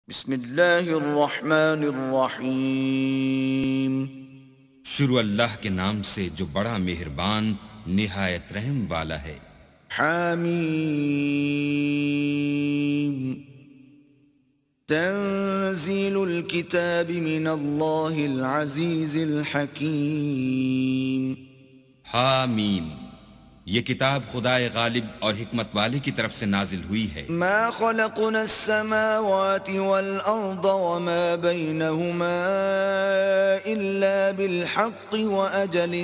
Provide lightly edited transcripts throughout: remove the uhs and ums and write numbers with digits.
بسم اللہ الرحمن الرحیم۔ شروع اللہ کے نام سے جو بڑا مہربان نہایت رحم والا ہے۔ حامیم، تنزیل الکتاب من اللہ العزیز الحکیم۔ حامیم، یہ کتاب خدائے غالب اور حکمت والے کی طرف سے نازل ہوئی ہے۔ ما خلقنا السماوات والأرض وما بينهما إلا بالحق وأجل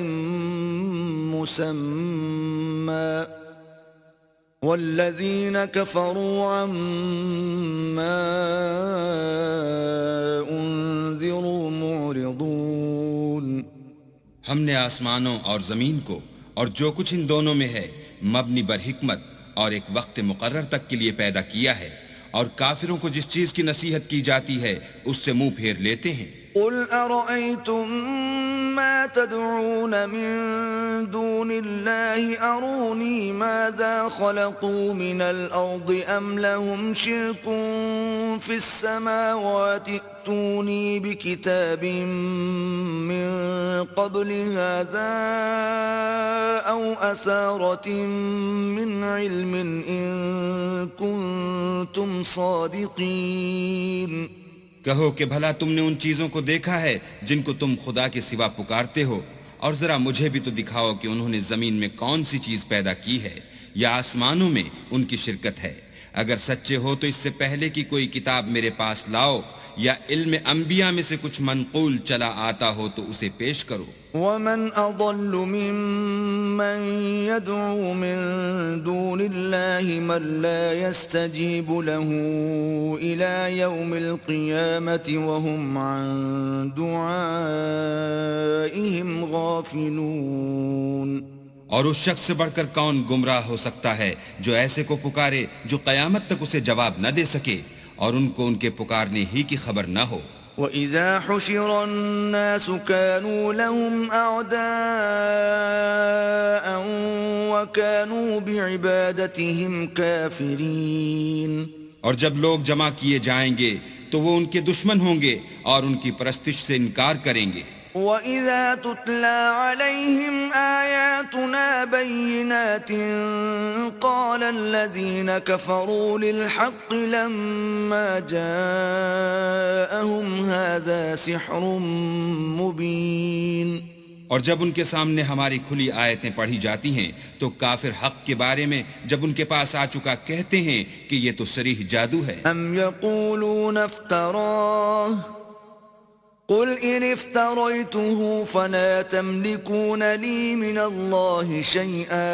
مسمى والذين كفروا عما أنذروا معرضون۔ ہم نے آسمانوں اور زمین کو اور جو کچھ ان دونوں میں ہے مبنی بر حکمت اور ایک وقت مقرر تک کے لیے پیدا کیا ہے، اور کافروں کو جس چیز کی نصیحت کی جاتی ہے اس سے منہ پھیر لیتے ہیں۔ قل أرأيتم ما تدعون من دون الله أروني ماذا خلقوا من الأرض أم لهم شرك في السماوات ائتوني بكتاب من قبل هذا أو أثارة من علم إن كنتم صادقين۔ کہو کہ بھلا تم نے ان چیزوں کو دیکھا ہے جن کو تم خدا کے سوا پکارتے ہو، اور ذرا مجھے بھی تو دکھاؤ کہ انہوں نے زمین میں کون سی چیز پیدا کی ہے یا آسمانوں میں ان کی شرکت ہے۔ اگر سچے ہو تو اس سے پہلے کی کوئی کتاب میرے پاس لاؤ، یا علم انبیاء میں سے کچھ منقول چلا آتا ہو تو اسے پیش کرو۔ ومن اضل ممن يدعو من دون الله من لا يستجيب له الى يوم القيامة وهم عن دعائهم غافلون۔ اور اس شخص سے بڑھ کر کون گمراہ ہو سکتا ہے جو ایسے کو پکارے جو قیامت تک اسے جواب نہ دے سکے اور ان کو ان کے پکارنے ہی کی خبر نہ ہو۔ وَإِذَا حُشِرَ النَّاسُ كَانُوا لَهُمْ أَعْدَاءً وَكَانُوا بِعِبَادَتِهِمْ كَافِرِينَ۔ اور جب لوگ جمع کیے جائیں گے تو وہ ان کے دشمن ہوں گے اور ان کی پرستش سے انکار کریں گے۔ وَإِذَا تُتْلَى عَلَيْهِمْ آيَاتُنَا بَيِّنَاتٍ قَالَ الَّذِينَ كَفَرُوا لِلْحَقِّ لَمَّا جَاءَهُمْ هَذَا سِحْرٌ مُبِينٌ۔ اور جب ان کے سامنے ہماری کھلی آیتیں پڑھی جاتی ہیں تو کافر حق کے بارے میں جب ان کے پاس آ چکا کہتے ہیں کہ یہ تو صریح جادو ہے۔ أَمْ يَقُولُونَ افْتَرَاهُ قل إن افتريته فلا تملكون لي من الله شيئا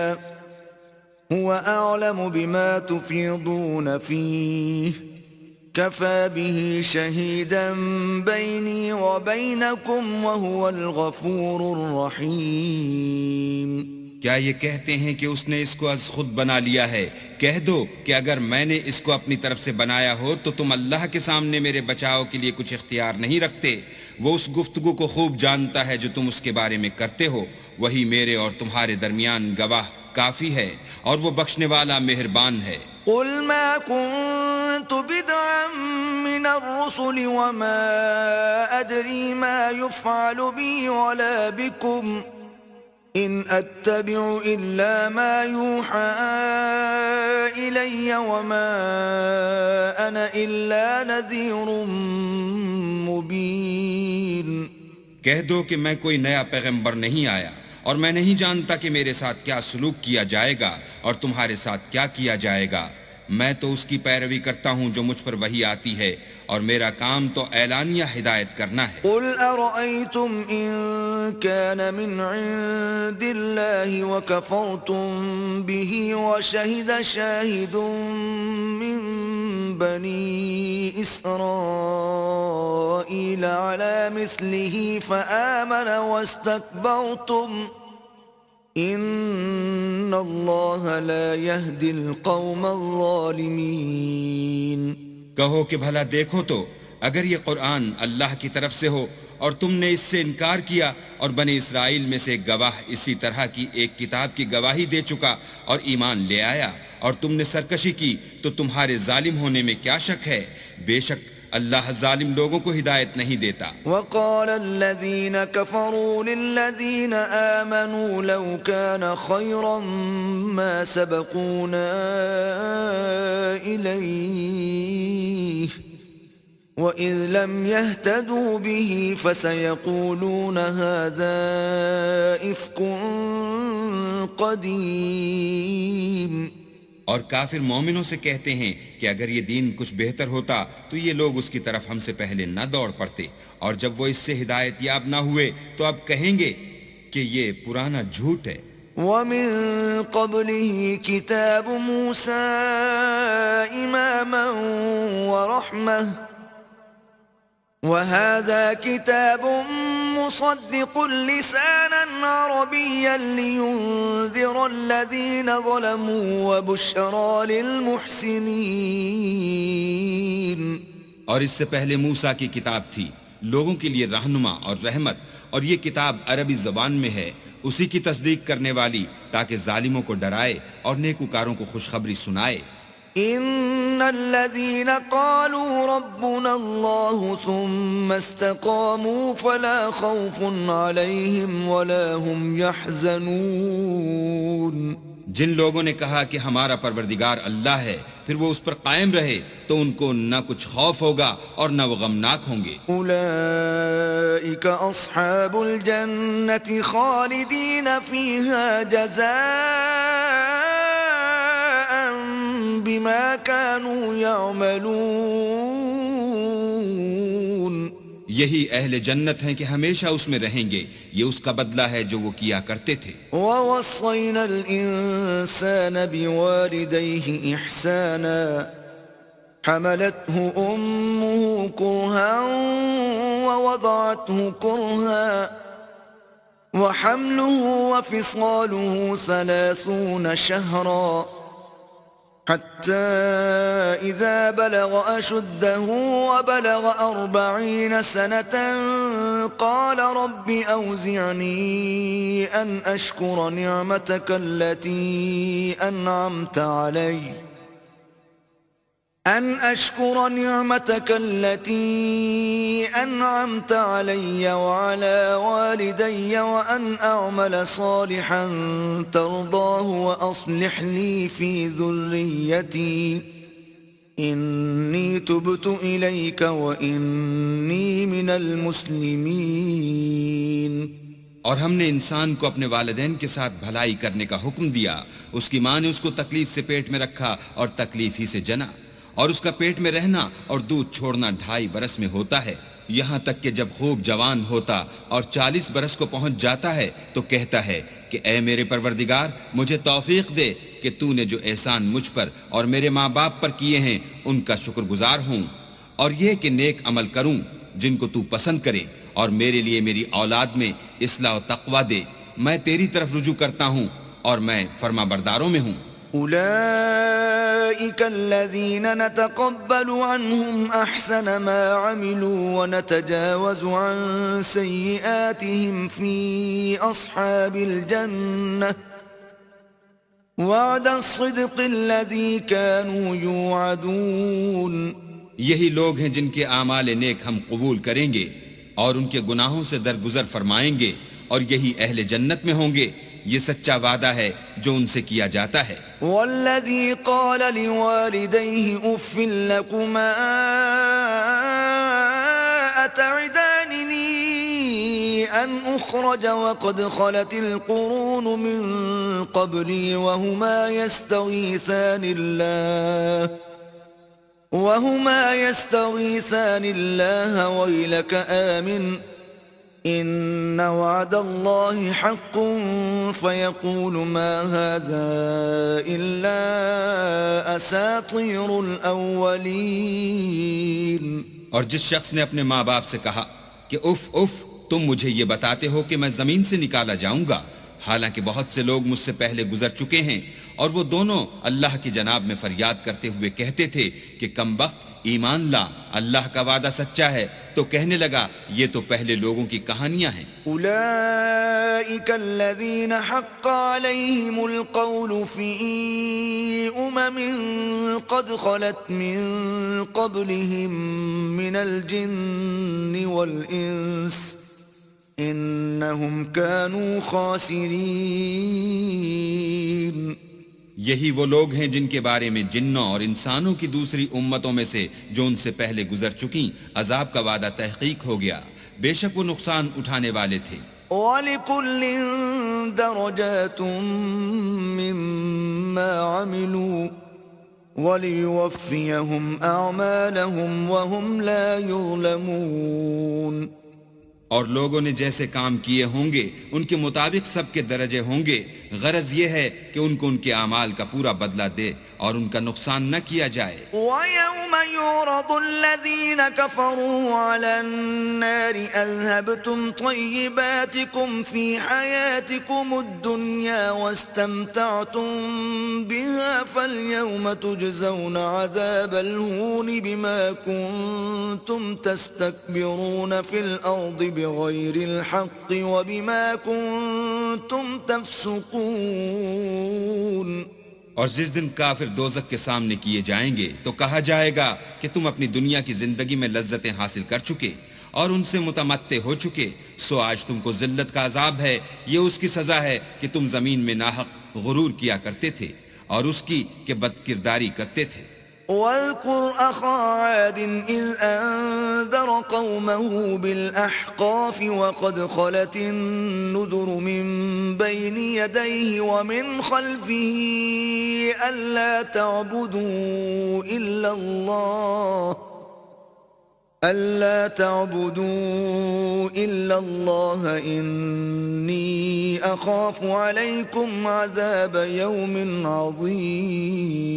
هو أعلم بما تفيضون فيه كفى به شهيدا بيني وبينكم وهو الغفور الرحيم۔ کیا یہ کہتے ہیں کہ اس نے اس کو از خود بنا لیا ہے؟ کہہ دو کہ اگر میں نے اس کو اپنی طرف سے بنایا ہو تو تم اللہ کے سامنے میرے بچاؤ کے لیے کچھ اختیار نہیں رکھتے۔ وہ اس گفتگو کو خوب جانتا ہے جو تم اس کے بارے میں کرتے ہو، وہی میرے اور تمہارے درمیان گواہ کافی ہے، اور وہ بخشنے والا مہربان ہے۔ قل ما كنت بدعا من الرسل وما أدري ما يفعل بي ولا بكم إن أتبع إلا ما يوحى إلي وما أنا إلا نذير مبين۔ کہہ دو کہ میں کوئی نیا پیغمبر نہیں آیا، اور میں نہیں جانتا کہ میرے ساتھ کیا سلوک کیا جائے گا اور تمہارے ساتھ کیا کیا جائے گا۔ میں تو اس کی پیروی کرتا ہوں جو مجھ پر وحی آتی ہے، اور میرا کام تو اعلانیہ ہدایت کرنا ہے۔ قل أرأيتم إن كان من عند الله وكفرتم به وشهد شاهد من بني إسرائيل على مثله فآمن واستكبرتم ان اللہ لا يهدي القوم الظالمین۔ کہو کہ بھلا دیکھو تو اگر یہ قرآن اللہ کی طرف سے ہو اور تم نے اس سے انکار کیا اور بنی اسرائیل میں سے گواہ اسی طرح کی ایک کتاب کی گواہی دے چکا اور ایمان لے آیا اور تم نے سرکشی کی تو تمہارے ظالم ہونے میں کیا شک ہے؟ بے شک اللہ ظالم لوگوں کو ہدایت نہیں دیتا۔ وقال الذين كفروا للذين آمنوا لو كان خيرا ما سبقونا إليه وإذ لم يهتدوا به فسيقولون هذا إفك قديم۔ اور کافر مومنوں سے کہتے ہیں کہ اگر یہ دین کچھ بہتر ہوتا تو یہ لوگ اس کی طرف ہم سے پہلے نہ دوڑ پڑتے، اور جب وہ اس سے ہدایت یاب نہ ہوئے تو اب کہیں گے کہ یہ پرانا جھوٹ ہے۔ وَمِن قَبْلِهِ كِتَابُ مُوسَى إِمَامًا وَرَحْمَةً وَهَذَا كِتَابٌ مُصَدِّقٌ لِسَانًا عَرَبِيًّا لِيُنذِرَ الَّذِينَ ظَلَمُوا وَبُشْرَى لِلْمُحْسِنِينَ۔ اور اس سے پہلے موسیٰ کی کتاب تھی، لوگوں کے لیے رہنما اور رحمت، اور یہ کتاب عربی زبان میں ہے، اسی کی تصدیق کرنے والی، تاکہ ظالموں کو ڈرائے اور نیکوکاروں کو خوشخبری سنائے۔ ان الذين قالوا ربنا الله ثم استقاموا فلا خوف عليهم ولا هم يحزنون۔ جن لوگوں نے کہا کہ ہمارا پروردگار اللہ ہے، پھر وہ اس پر قائم رہے تو ان کو نہ کچھ خوف ہوگا اور نہ وہ غمناک ہوں گے۔ اولئک اصحاب الجنة خالدین فیہا جزاء بما كانوا يعملون۔ یہی اہل جنت ہیں کہ ہمیشہ اس میں رہیں گے، یہ اس کا بدلہ ہے جو وہ کیا کرتے تھے۔ وَوَصَّيْنَا الْإِنسَانَ بِوَالِدَيْهِ إِحْسَانًا حَمَلَتْهُ أُمُّهُ كُرْهًا وَوَضَعَتْهُ كُرْهًا وَحَمْلُهُ وَفِصَالُهُ 30 شهرا حتى إذا بلغ أشده وبلغ 40 سنة قال رب أوزعني أن أشكر نعمتك التي أنعمت علي وعلى والدي وأن أعمل صالحا ترضاه وأصلح لي في ذريتي إني تبت إليك وإني من المسلمين۔ اور ہم نے انسان کو اپنے والدین کے ساتھ بھلائی کرنے کا حکم دیا، اس کی ماں نے اس کو تکلیف سے پیٹ میں رکھا اور تکلیف ہی سے جنا، اور اس کا پیٹ میں رہنا اور دودھ چھوڑنا 2.5 برس میں ہوتا ہے، یہاں تک کہ جب خوب جوان ہوتا اور 40 برس کو پہنچ جاتا ہے تو کہتا ہے کہ اے میرے پروردگار، مجھے توفیق دے کہ تو نے جو احسان مجھ پر اور میرے ماں باپ پر کیے ہیں ان کا شکر گزار ہوں، اور یہ کہ نیک عمل کروں جن کو تو پسند کرے، اور میرے لیے میری اولاد میں اصلاح و تقوی دے، میں تیری طرف رجوع کرتا ہوں اور میں فرما برداروں میں ہوں۔ أولئك الذين نتقبل عنهم أحسن ما عملوا ونتجاوز عن سيئاتهم في أصحاب الجنة وعد الصدق الذي كانوا يوعدون۔ یہی لوگ ہیں جن کے اعمال نیک ہم قبول کریں گے اور ان کے گناہوں سے درگزر فرمائیں گے، اور یہی اہل جنت میں ہوں گے، یہ سچا وعدہ ہے جو ان سے کیا جاتا ہے۔ والذی قال لوالدیہ اف لکما اتعداننی ان اخرج وقد خلت القرون من قبلی وهما يستغيثان الله ويلك آمن إن وعد الله حق فيقول ما هذا إلا أساطير الأولين۔ اور جس شخص نے اپنے ماں باپ سے کہا کہ اف اف، تم مجھے یہ بتاتے ہو کہ میں زمین سے نکالا جاؤں گا، حالانکہ بہت سے لوگ مجھ سے پہلے گزر چکے ہیں، اور وہ دونوں اللہ کی جناب میں فریاد کرتے ہوئے کہتے تھے کہ کمبخت ایمان لا، اللہ کا وعدہ سچا ہے، تو کہنے لگا یہ تو پہلے لوگوں کی کہانیاں ہیں۔ اولئک الذین حق علیہم القول فی قد خلت من قبلهم من الجن والإنس إنهم كانوا خاسرين. یہی وہ لوگ ہیں جن کے بارے میں جنوں اور انسانوں کی دوسری امتوں میں سے جو ان سے پہلے گزر چکیں عذاب کا وعدہ تحقیق ہو گیا، بے شک وہ نقصان اٹھانے والے تھے. وَلِكُلٍّ دَرَجَاتٌ مِّمَّا عَمِلُوا وَلِيُوَفِّيَهُمْ أَعْمَالَهُمْ وَهُمْ لَا يُظْلَمُونَ. اور لوگوں نے جیسے کام کیے ہوں گے ان کے مطابق سب کے درجے ہوں گے. غرض یہ ہے کہ ان کو ان کے اعمال کا پورا بدلہ دے اور ان کا نقصان نہ کیا جائے. وَيَوْمَ يُعْرَضُ الَّذِينَ كَفَرُوا عَلَى النَّارِ أَذْهَبْتُمْ طَيِّبَاتِكُمْ فِي حَيَاتِكُمُ الدُّنْيَا وَاسْتَمْتَعْتُمْ بِهَا فَالْيَوْمَ تُجْزَوْنَ عَذَابَ الْهُونِ بِمَا كُنتُمْ تَسْتَكْبِرُونَ فِي الْأَرْضِ بِغَيْرِ الْحَقِّ وَبِمَا كُنتُمْ تَفْسُقُونَ. اور جس دن کافر دوزخ کے سامنے کیے جائیں گے تو کہا جائے گا کہ تم اپنی دنیا کی زندگی میں لذتیں حاصل کر چکے اور ان سے متمتع ہو چکے، سو آج تم کو ذلت کا عذاب ہے. یہ اس کی سزا ہے کہ تم زمین میں ناحق غرور کیا کرتے تھے اور اس کی کہ بد کرداری کرتے تھے. وَاذْكُرْ أَخَا عَادٍ إِذْ أَنذَرَ قَوْمَهُ بِالْأَحْقَافِ وَقَدْ خَلَتِ النُّذُرُ مِنْ بَيْنِ يَدَيْهِ وَمِنْ خَلْفِهِ أَلَّا تَعْبُدُوا إِلَّا اللَّهَ إِنِّي أَخَافُ عَلَيْكُمْ عَذَابَ يَوْمٍ عَظِيمٍ.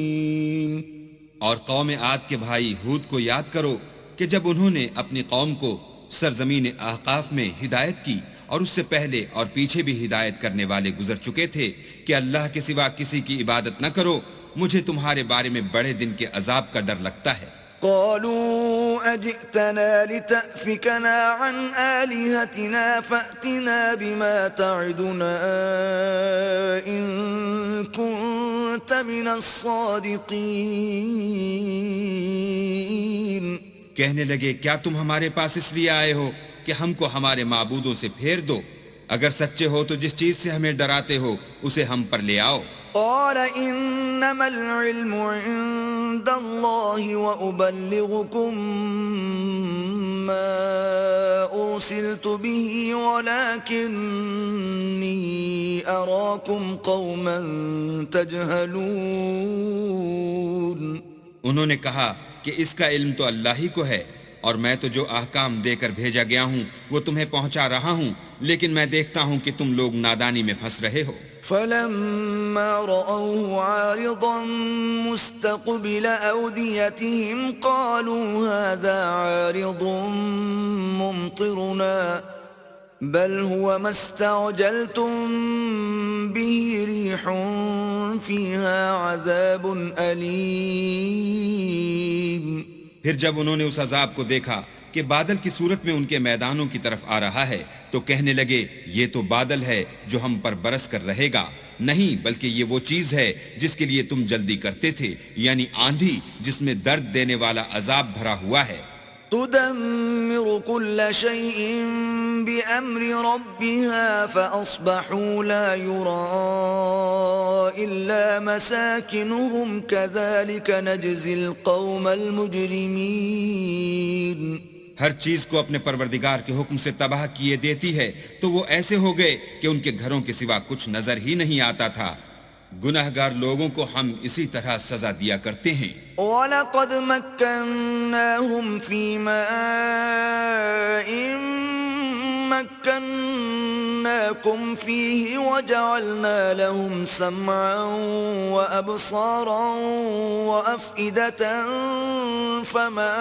اور قوم عاد کے بھائی ہود کو یاد کرو کہ جب انہوں نے اپنی قوم کو سرزمین احقاف میں ہدایت کی اور اس سے پہلے اور پیچھے بھی ہدایت کرنے والے گزر چکے تھے کہ اللہ کے سوا کسی کی عبادت نہ کرو، مجھے تمہارے بارے میں بڑے دن کے عذاب کا ڈر لگتا ہے. قالوا أجئتنا لتأفكنا عن آلهتنا فأتنا بما تعدنا إن كنت من الصادقين. کہنے لگے کیا تم ہمارے پاس اس لیے آئے ہو کہ ہم کو ہمارے معبودوں سے پھیر دو؟ اگر سچے ہو تو جس چیز سے ہمیں ڈراتے ہو اسے ہم پر لے آؤ. قال إنما العلم عند الله وأبلغكم ما أرسلت به ولكني أراكم قوما تجهلون. انہوں نے کہا کہ اس کا علم تو اللہ ہی کو ہے اور میں تو جو احکام دے کر بھیجا گیا ہوں وہ تمہیں پہنچا رہا ہوں، لیکن میں دیکھتا ہوں کہ تم لوگ نادانی میں پھنس رہے ہو. فلما رأوه عارضا مستقبل أوديتهم قالوا هذا عارض ممطرنا بل هو ما استعجلتم به ريح فيها عذاب أليم. پھر جب انہوں نے اس عذاب کو دیکھا کہ بادل کی صورت میں ان کے میدانوں کی طرف آ رہا ہے تو کہنے لگے یہ تو بادل ہے جو ہم پر برس کر رہے گا، نہیں بلکہ یہ وہ چیز ہے جس کے لیے تم جلدی کرتے تھے، یعنی آندھی جس میں درد دینے والا عذاب بھرا ہوا ہے. تدمر كل شيء بأمر ربها فأصبحوا لا يرى إلا مساكنهم كذلك نجزي القوم المجرمين. ہر چیز کو اپنے پروردگار کے حکم سے تباہ کیے دیتی ہے تو وہ ایسے ہو گئے کہ ان کے گھروں کے سوا کچھ نظر ہی نہیں آتا تھا. گناہگار لوگوں کو ہم اسی طرح سزا دیا کرتے ہیں. وَلَقَدْ مَكَّنَّاهُمْ فِي مَاءٍ مَكَّنَّاكُمْ فِيهِ وَجَعَلْنَا لَهُمْ سَمْعًا وَأَبْصَارًا وَأَفْئِدَةً فَمَا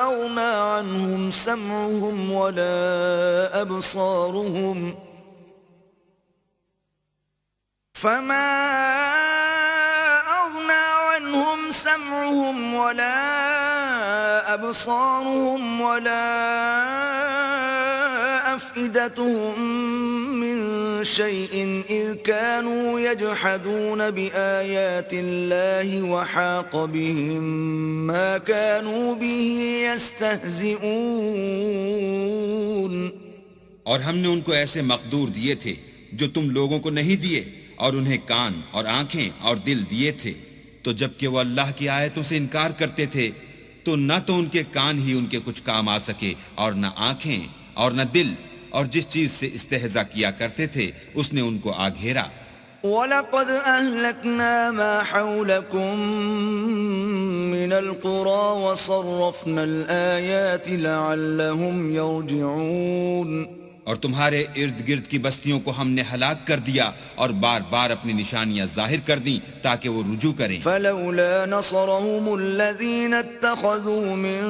أَغْنَى عَنْهُمْ سَمْعُهُمْ وَلَا أَبْصَارُهُمْ ولا أفئدتهم من شيء إذ كانوا يجحدون بآيات الله وحاق بهم ما كانوا به يستهزئون. اور ہم نے ان کو ایسے مقدور دیے تھے جو تم لوگوں کو نہیں دیے، اور انہیں کان اور آنکھیں اور دل دیے تھے، تو جب کہ وہ اللہ کی آیتوں سے انکار کرتے تھے تو نہ تو ان کے کان ہی ان کے کچھ کام آ سکے، اور نہ آنکھیں اور نہ دل، اور جس چیز سے استہزاء کیا کرتے تھے اس نے ان کو آ گھیرا. وَلَقَدْ أَهْلَكْنَا مَا حَوْلَكُمْ مِنَ الْقُرَى وَصَرَّفْنَا الْآيَاتِ لَعَلَّهُمْ يَرْجِعُونَ. اور تمہارے ارد گرد کی بستیوں کو ہم نے ہلاک کر دیا اور بار بار اپنی نشانیاں ظاہر کر دیں تاکہ وہ رجوع کریں. فَلَوْلَا نَصَرَهُمُ الَّذِينَ اتَّخَذُوا مِن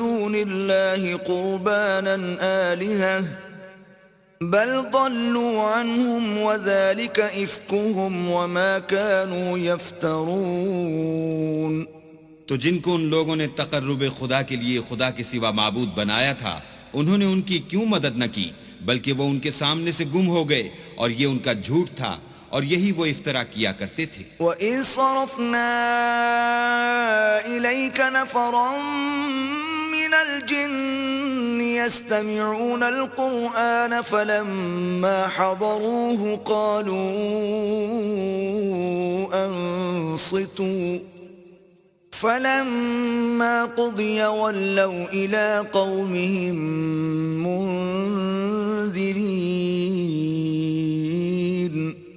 دُونِ اللَّهِ قُرْبَانًا آلِهَةً بَلْ ضَلُّوا عَنْهُمْ وَذَلِكَ إِفْكُهُمْ وَمَا كَانُوا يَفْتَرُونَ. تو جن کو ان لوگوں نے تقرب خدا کے لیے خدا کے سوا معبود بنایا تھا، انہوں نے ان کی کیوں مدد نہ کی، بلکہ وہ ان کے سامنے سے گم ہو گئے، اور یہ ان کا جھوٹ تھا، اور یہی وہ افترا کیا کرتے تھے. وَإِذْ صَرَفْنَا إِلَيْكَ نَفَرًا مِّنَ الْجِنِّ يَسْتَمِعُونَ الْقُرْآنَ فَلَمَّا حَضَرُوهُ قَالُوا أَنصِتُوا فَلَمَّا قُضِيَ وَلَّوْا إِلَىٰ قَوْمِهِم مُّنذِرِينَ.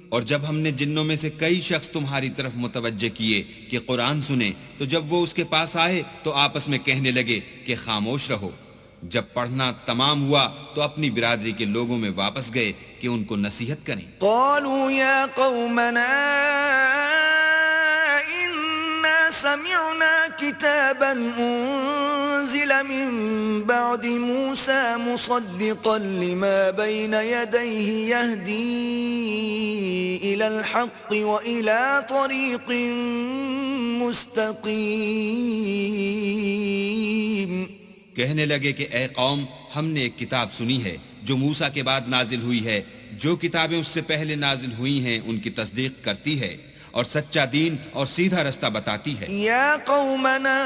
اور جب ہم نے جنوں میں سے کئی شخص تمہاری طرف متوجہ کیے کہ قرآن سنیں، تو جب وہ اس کے پاس آئے تو آپس میں کہنے لگے کہ خاموش رہو. جب پڑھنا تمام ہوا تو اپنی برادری کے لوگوں میں واپس گئے کہ ان کو نصیحت کریں. قالوا يا قومنا إنا سمعنا كتابا أنزل من بعد موسى مصدقا لما بين يديه يهدي إلى الحق وإلى طريق مستقيم. کہنے لگے کہ اے قوم، ہم نے ایک کتاب سنی ہے جو موسیٰ کے بعد نازل ہوئی ہے، جو کتابیں اس سے پہلے نازل ہوئی ہیں ان کی تصدیق کرتی ہے اور سچا دین اور سیدھا رستہ بتاتی ہے. یا قومنا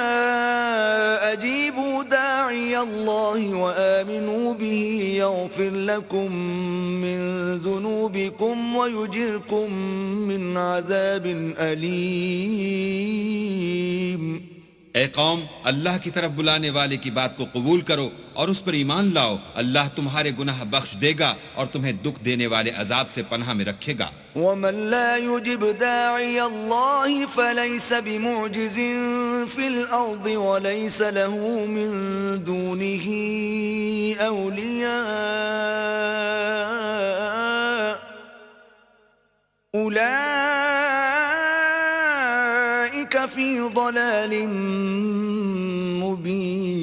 اجیبوا داعی اللہ وآمنوا به یغفر لکم من ذنوبکم ویجرکم من عذاب علیم. اے قوم، اللہ کی طرف بلانے والے کی بات کو قبول کرو اور اس پر ایمان لاؤ، اللہ تمہارے گناہ بخش دے گا اور تمہیں دکھ دینے والے عذاب سے پناہ میں رکھے گا. ومن لا يجب داعي الله فليس بمعجز في الأرض وليس له من دونه أولياء أولئك في ضلال مبين.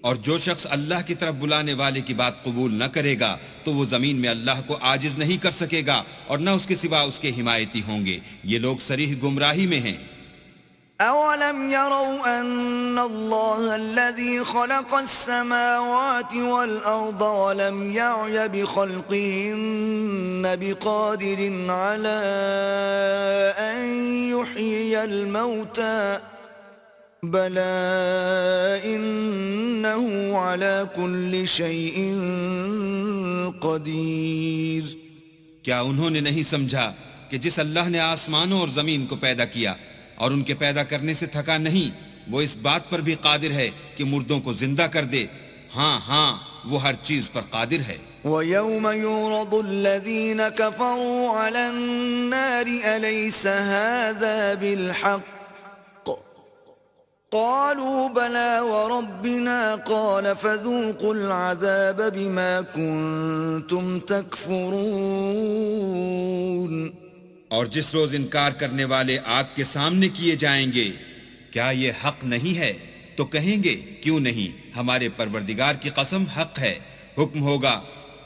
اور جو شخص اللہ کی طرف بلانے والے کی بات قبول نہ کرے گا تو وہ زمین میں اللہ کو عاجز نہیں کر سکے گا اور نہ اس کے سوا اس کے حمایتی ہوں گے. یہ لوگ صریح گمراہی میں ہیں. أَوَلَمْ يَرَوْا أَنَّ اللَّهَ الَّذِي خَلَقَ السَّمَاوَاتِ وَالْأَرْضَ وَلَمْ يَعْيَ بِخَلْقِهِنَّ بِقَادِرٍ عَلَىٰ أَن يُحْيِيَ الْمَوْتَىٰ بَلَىٰ إِنَّهُ عَلَىٰ كُلِّ شَيْءٍ قَدِيرٌ. کیا انہوں نے نہیں سمجھا کہ جس اللہ نے آسمانوں اور زمین کو پیدا کیا اور ان کے پیدا کرنے سے تھکا نہیں، وہ اس بات پر بھی قادر ہے کہ مردوں کو زندہ کر دے؟ ہاں وہ ہر چیز پر قادر ہے. وَيَوْمَ يُعْرَضُ الَّذِينَ كَفَرُوا عَلَى النَّارِ أَلَيْسَ هَذَا بِالْحَقِّ قالوا بلى وربنا قال فذوقوا العذاب بما كنتم تكفرون. اور جس روز انکار کرنے والے آگ کے سامنے کیے جائیں گے، کیا یہ حق نہیں ہے؟ تو کہیں گے کیوں نہیں، ہمارے پروردگار کی قسم حق ہے. حکم ہوگا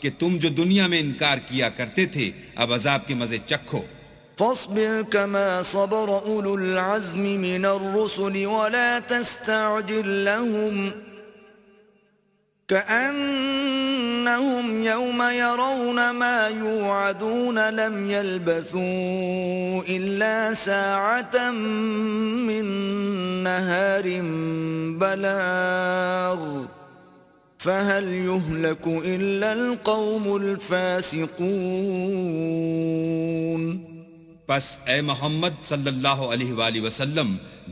کہ تم جو دنیا میں انکار کیا کرتے تھے اب عذاب کے مزے چکھو. فاصبر كما صبر أولو العزم من الرسل ولا تستعجل لهم كأنهم يوم يرون ما يوعدون لم يلبثوا إلا ساعة من نهار بلاغ فهل يهلك إلا القوم الفاسقون۔ پس اے محمد صلی اللہ علیہ وآلہ وسلم،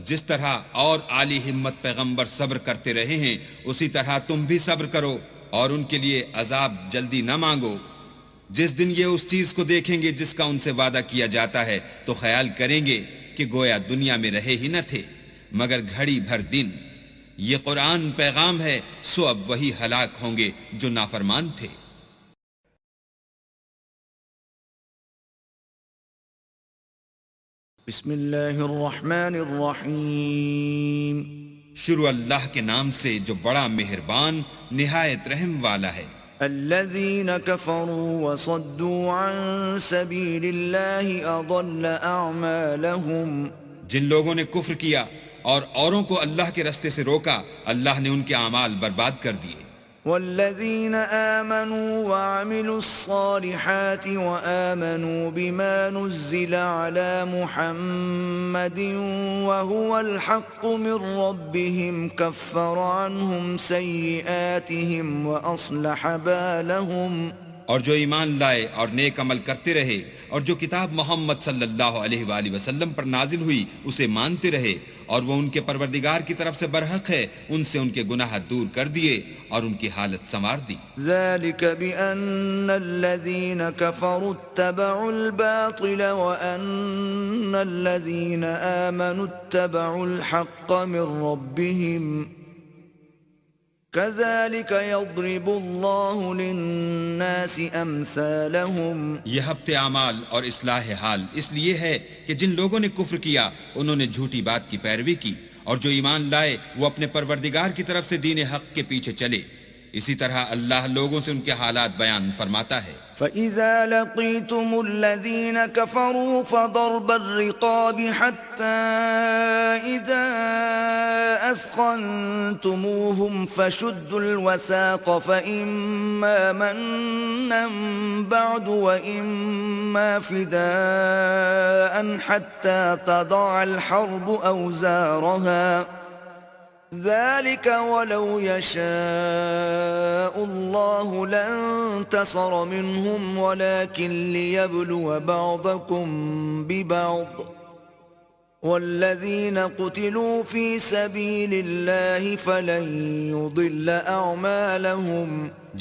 جس طرح اور عالی ہمت پیغمبر صبر کرتے رہے ہیں اسی طرح تم بھی صبر کرو اور ان کے لیے عذاب جلدی نہ مانگو۔ جس دن یہ اس چیز کو دیکھیں گے جس کا ان سے وعدہ کیا جاتا ہے تو خیال کریں گے کہ گویا دنیا میں رہے ہی نہ تھے مگر گھڑی بھر دن۔ یہ قرآن پیغام ہے، سو اب وہی ہلاک ہوں گے جو نافرمان تھے۔ بسم اللہ الرحمن الرحیم۔ شروع اللہ کے نام سے جو بڑا مہربان نہایت رحم والا ہے۔ الذین کفروا وصدوا عن سبیل اللہ اضل اعمالہم۔ جن لوگوں نے کفر کیا اور اوروں کو اللہ کے رستے سے روکا، اللہ نے ان کے اعمال برباد کر دیے۔ والذین آمنوا وعملوا الصالحات وآمنوا بما نزل على محمد وهو الحق من ربهم كفر عنهم سيئاتهم وأصلح بالهم۔ اور جو ایمان لائے اور نیک عمل کرتے رہے اور جو کتاب محمد صلی اللہ علیہ وآلہ وسلم پر نازل ہوئی اسے مانتے رہے اور وہ ان کے پروردگار کی طرف سے برحق ہے، ان سے ان کے گناہ دور کر دیے اور ان کی حالت سنوار دی۔ ذلك بأن الذين كفروا اتبعوا الباطل وأن الذين آمنوا اتبعوا الحق من ربهم كذلك يضرب الله للناس أمثالهم۔ یہ ہفتے اعمال اور اصلاح حال اس لیے ہے کہ جن لوگوں نے کفر کیا انہوں نے جھوٹی بات کی پیروی کی اور جو ایمان لائے وہ اپنے پروردگار کی طرف سے دین حق کے پیچھے چلے، اسی طرح اللہ لوگوں سے ان کے حالات بیان فرماتا ہے۔ فَإِذَا لَقِيتُمُ الَّذِينَ كَفَرُوا فَضَرْبَ الرِّقَابِ حَتَّى إِذَا أَثْخَنْتُمُوهُمْ فَشُدُّوا الْوَثَاقَ فَإِمَّا مَنًّا بَعْدُ وَإِمَّا فِدَاءً حَتَّى تَضَعَ الْحَرْبُ أَوْزَارَهَا ذلك ولو يشاء الله لانتصر منهم ولكن ليبلو بعضكم ببعض والذين قتلوا في سبيل الله فلن يضل أعمالهم۔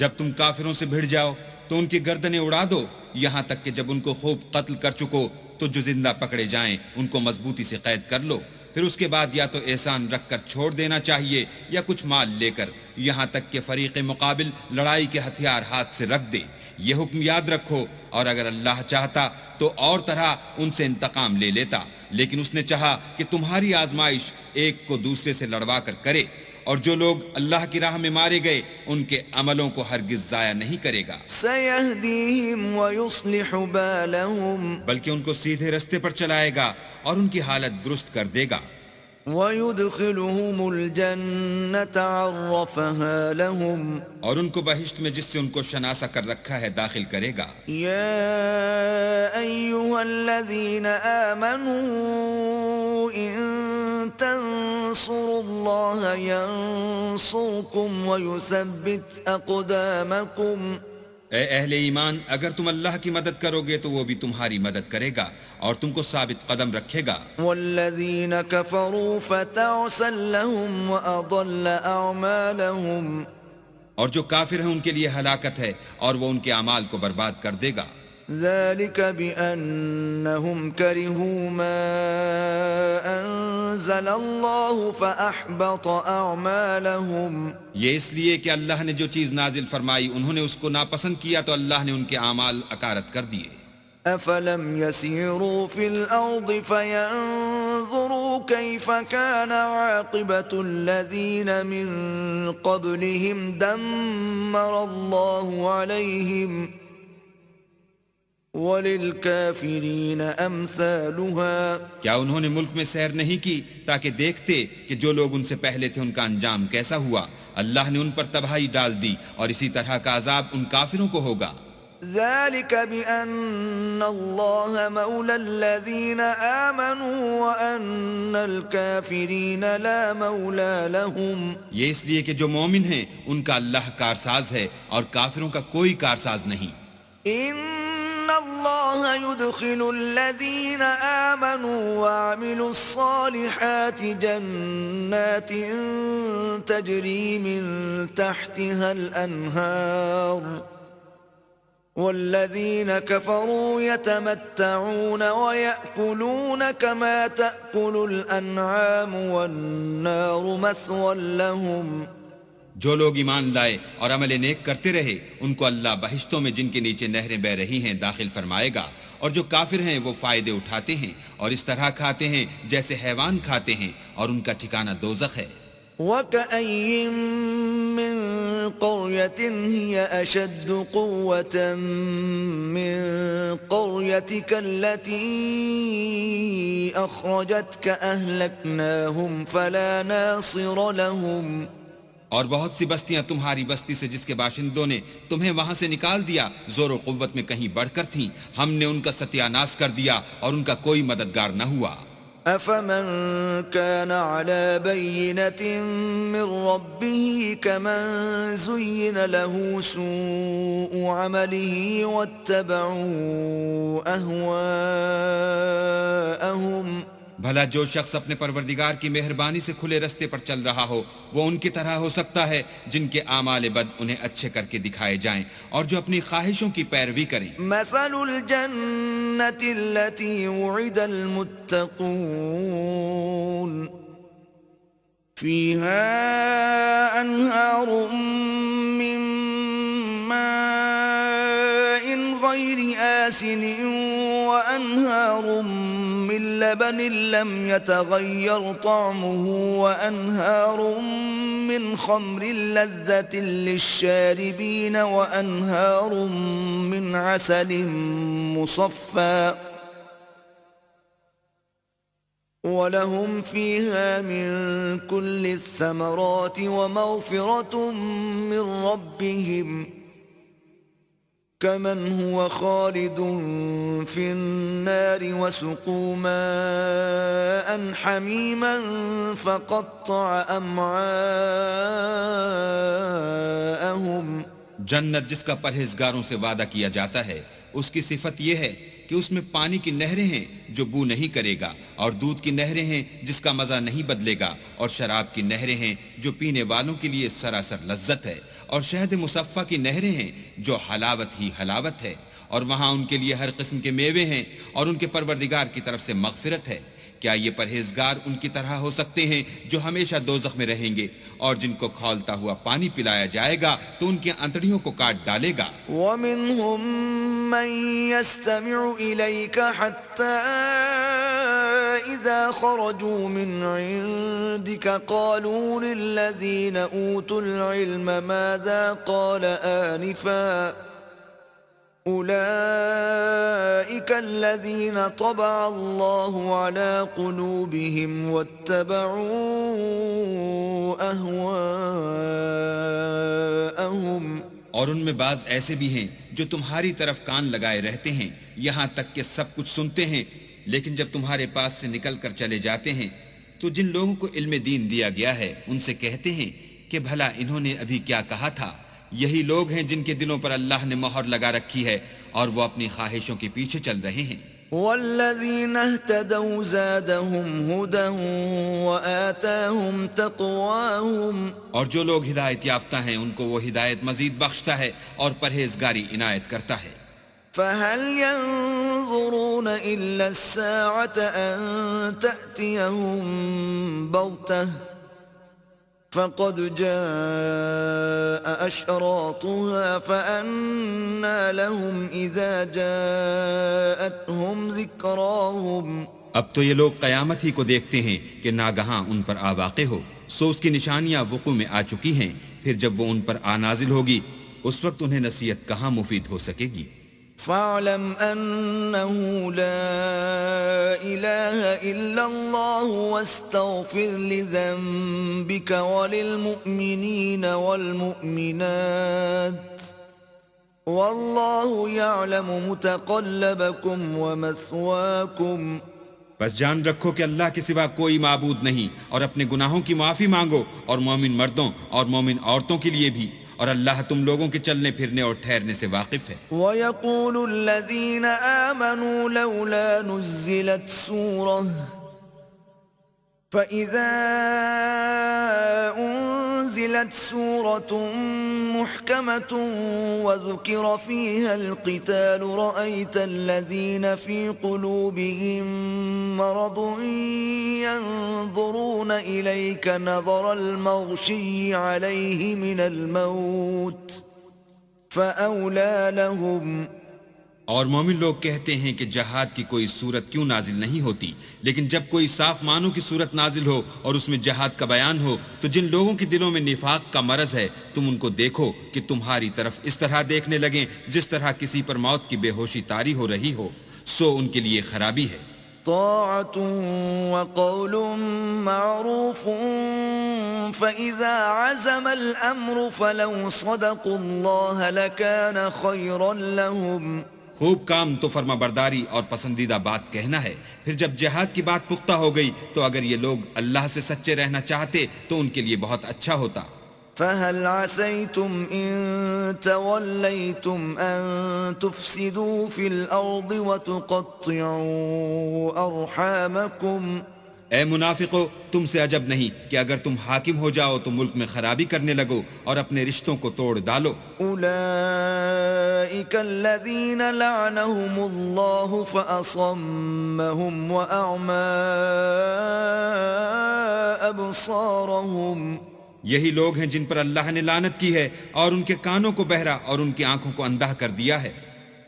جب تم کافروں سے بھڑ جاؤ تو ان کی گردنیں اڑا دو یہاں تک کہ جب ان کو خوب قتل کر چکو تو جو زندہ پکڑے جائیں ان کو مضبوطی سے قید کر لو، پھر اس کے بعد یا تو احسان رکھ کر چھوڑ دینا چاہیے یا کچھ مال لے کر، یہاں تک کہ فریق مقابل لڑائی کے ہتھیار ہاتھ سے رکھ دے۔ یہ حکم یاد رکھو، اور اگر اللہ چاہتا تو اور طرح ان سے انتقام لے لیتا، لیکن اس نے چاہا کہ تمہاری آزمائش ایک کو دوسرے سے لڑوا کر کرے، اور جو لوگ اللہ کی راہ میں مارے گئے ان کے عملوں کو ہرگز ضائع نہیں کرے گا، سَيَهْدِيهِمْ وَيُصْلِحُ بَالَهُمْ، بلکہ ان کو سیدھے رستے پر چلائے گا اور ان کی حالت درست کر دے گا۔ وَيُدْخِلُهُمُ الْجَنَّةَ عَرَّفَهَا لَهُمْ، اور ان کو بہشت میں جس سے ان کو شناسہ کر رکھا ہے داخل کرے گا۔ يَا أَيُّهَا الَّذِينَ آمَنُوا إِن تَنصُرُوا اللَّهَ يَنصُرْكُمْ وَيُثَبِّتْ أَقْدَامَكُمْ۔ اے اہل ایمان، اگر تم اللہ کی مدد کرو گے تو وہ بھی تمہاری مدد کرے گا اور تم کو ثابت قدم رکھے گا۔ وَالَّذِينَ كَفَرُوا فَتَعْسًا لَهُمْ وَأَضَلَّ أَعْمَالَهُمْ، اور جو کافر ہیں ان کے لیے ہلاکت ہے اور وہ ان کے اعمال کو برباد کر دے گا۔ ذلك بأنهم كرهوا ما أنزل الله فأحبط أعمالهم، یہ اس لیے کہ اللہ نے جو چیز نازل فرمائی انہوں نے اس کو ناپسند کیا تو اللہ نے ان کے اعمال اکارت کر دیے۔ أفلم يسيروا في الأرض فينظروا كيف كان عاقبة الذين من قبلهم دمر الله عليهم وَلِلْكَافِرِينَ أَمْثَالُهَا کیا انہوں نے ملک میں سیر نہیں کی تاکہ دیکھتے کہ جو لوگ ان سے پہلے تھے ان کا انجام کیسا ہوا؟ اللہ نے ان پر تباہی ڈال دی اور اسی طرح کا عذاب ان کافروں کو ہوگا۔ ذلك بأن الله مولى الذين آمنوا وأن الكافرين لا مولى لهم۔ یہ اس لیے کہ جو مومن ہیں ان کا اللہ کارساز ہے اور کافروں کا کوئی کارساز نہیں۔ إن الله يدخل الذين آمنوا وعملوا الصالحات جنات تجري من تحتها الأنهار والذين كفروا يتمتعون ويأكلون كما تأكل الأنعام والنار مثوى لهم۔ جو لوگ ایمان لائے اور عمل نیک کرتے رہے ان کو اللہ بہشتوں میں جن کے نیچے نہریں بہ رہی ہیں داخل فرمائے گا، اور جو کافر ہیں وہ فائدے اٹھاتے ہیں اور اس طرح کھاتے ہیں جیسے حیوان کھاتے ہیں، اور ان کا ٹھکانہ دوزخ ہے۔ وَكَأَيٍّن مِّن قَرْيَةٍ هِيَ أَشَدُّ قُوَّةً مِّن قَرْيَتِكَ الَّتِي أَخْرَجَتْكَ أَهْلَكْنَاهُمْ فَلَا نَاصِرَ لَهُمْ۔ اور بہت سی بستیاں تمہاری بستی سے جس کے باشندوں نے تمہیں وہاں سے نکال دیا زور و قوت میں کہیں بڑھ کر تھیں، ہم نے ان کا ستیہ ناش کر دیا اور ان کا کوئی مددگار نہ ہوا۔ أَفَمَن كَانَ عَلَى بَيِّنَةٍ مِّن رَّبِّهِ كَمَن زُيِّنَ لَهُ سُوءُ عَمَلِهِ وَاتَّبَعُوا أَهْوَاءَهُمْ۔ بھلا جو شخص اپنے پروردگار کی مہربانی سے کھلے رستے پر چل رہا ہو وہ ان کی طرح ہو سکتا ہے جن کے اعمال بد انہیں اچھے کر کے دکھائے جائیں اور جو اپنی خواہشوں کی پیروی کریں۔ مثل الجنة التي وعد المتقون فيها أنهار من ماء غير آسن وأنهار من لبن لم يتغير طعمه وأنهار من خمر لذة للشاربين وأنهار من عسل مصفى ولهم فيها من كل الثمرات ومغفرة من ربهم كمن هو خالد في النار وسقوا ماء حميما فقطع أمعاءهم۔ جنت جس کا پرہیزگاروں سے وعدہ کیا جاتا ہے اس کی صفت یہ ہے کہ اس میں پانی کی نہریں ہیں جو بو نہیں کرے گا، اور دودھ کی نہریں ہیں جس کا مزہ نہیں بدلے گا، اور شراب کی نہریں ہیں جو پینے والوں کے لیے سراسر لذت ہے، اور شہد مصفہ کی نہریں ہیں جو حلاوت ہی حلاوت ہے، اور وہاں ان کے لیے ہر قسم کے میوے ہیں اور ان کے پروردگار کی طرف سے مغفرت ہے۔ کیا یہ پرہیزگار ان کی طرح ہو سکتے ہیں جو ہمیشہ دوزخ میں رہیں گے اور جن کو کھولتا ہوا پانی پلایا جائے گا تو ان کی انتڑیوں کو کاٹ ڈالے گا۔ وَمِنْهُمْ مَنْ يَسْتَمِعُ إِلَيْكَ حَتَّى إِذَا خَرَجُوا مِنْ عِنْدِكَ قَالُوا لِلَّذِينَ أُوتُوا الْعِلْمَ مَاذَا قَالَ آنِفًا أولئك الذين طبع الله على قلوبهم واتبعوا أهواءهم۔ اور ان میں بعض ایسے بھی ہیں جو تمہاری طرف کان لگائے رہتے ہیں یہاں تک کہ سب کچھ سنتے ہیں، لیکن جب تمہارے پاس سے نکل کر چلے جاتے ہیں تو جن لوگوں کو علم دین دیا گیا ہے ان سے کہتے ہیں کہ بھلا انہوں نے ابھی کیا کہا تھا۔ یہی لوگ ہیں جن کے دلوں پر اللہ نے مہر لگا رکھی ہے اور وہ اپنی خواہشوں کے پیچھے چل رہے ہیں۔ والذین اہتدوا زادهم هدى وآتاهم تقواهم۔ اور جو لوگ ہدایت یافتہ ہیں ان کو وہ ہدایت مزید بخشتا ہے اور پرہیزگاری عنایت کرتا ہے۔ فهل ينظرون إلا الساعة أن تأتيهم بغتة فقد جاء أشراطها فأنى لهم إذا جاءتهم ذكراهم۔ اب تو یہ لوگ قیامت ہی کو دیکھتے ہیں کہ ناگہاں ان پر آ واقع ہو، سو اس کی نشانیاں وقوع میں آ چکی ہیں، پھر جب وہ ان پر آ نازل ہوگی اس وقت انہیں نصیحت کہاں مفید ہو سکے گی۔ فاعلم أنه لا إله إلا الله واستغفر لذنبك وللمؤمنين والمؤمنات والله يعلم متقلبكم ومثواكم بس جان رکھو کہ اللہ کے سوا کوئی معبود نہیں، اور اپنے گناہوں کی معافی مانگو، اور مومن مردوں اور مومن عورتوں کے لیے بھی، اور اللہ تم لوگوں کے چلنے پھرنے اور ٹھہرنے سے واقف ہے۔ وَيَقُولُ الَّذِينَ آمَنُوا لَوْلَا نُزِّلَتْ سُورَةٌ فَإِذَا أُنزِلَتْ سُورَةٌ مُحْكَمَةٌ وَذُكِرَ فِيهَا الْقِتَالُ رَأَيْتَ الَّذِينَ فِي قُلُوبِهِم مَّرَضٌ يَنظُرُونَ إِلَيْكَ نَظَرَ الْمَغْشِيِّ عَلَيْهِ مِنَ الْمَوْتِ فَأَوْلَىٰ لَهُمْ۔ اور مومن لوگ کہتے ہیں کہ جہاد کی کوئی صورت کیوں نازل نہیں ہوتی، لیکن جب کوئی صاف معنوں کی صورت نازل ہو اور اس میں جہاد کا بیان ہو تو جن لوگوں کے دلوں میں نفاق کا مرض ہے تم ان کو دیکھو کہ تمہاری طرف اس طرح دیکھنے لگیں جس طرح کسی پر موت کی بے ہوشی طاری ہو رہی ہو، سو ان کے لیے خرابی ہے۔ طاعة وقول معروف فإذا عزم الأمر فلو صدقوا الله لكان خيرا لهم۔ خوب کام تو فرما برداری اور پسندیدہ بات کہنا ہے، پھر جب جہاد کی بات پختہ ہو گئی تو اگر یہ لوگ اللہ سے سچے رہنا چاہتے تو ان کے لیے بہت اچھا ہوتا۔ فهل عسيتم إن توليتم أن تفسدوا في الأرض وتقطعوا أرحامكم۔ اے منافقو، تم سے عجب نہیں کہ اگر تم حاکم ہو جاؤ تو ملک میں خرابی کرنے لگو اور اپنے رشتوں کو توڑ ڈالو۔ أولئك الذين لعنهم الله فأصمهم وأعمى أبصارهم۔ یہی لوگ ہیں جن پر اللہ نے لعنت کی ہے اور ان کے کانوں کو بہرا اور ان کی آنکھوں کو اندھا کر دیا ہے۔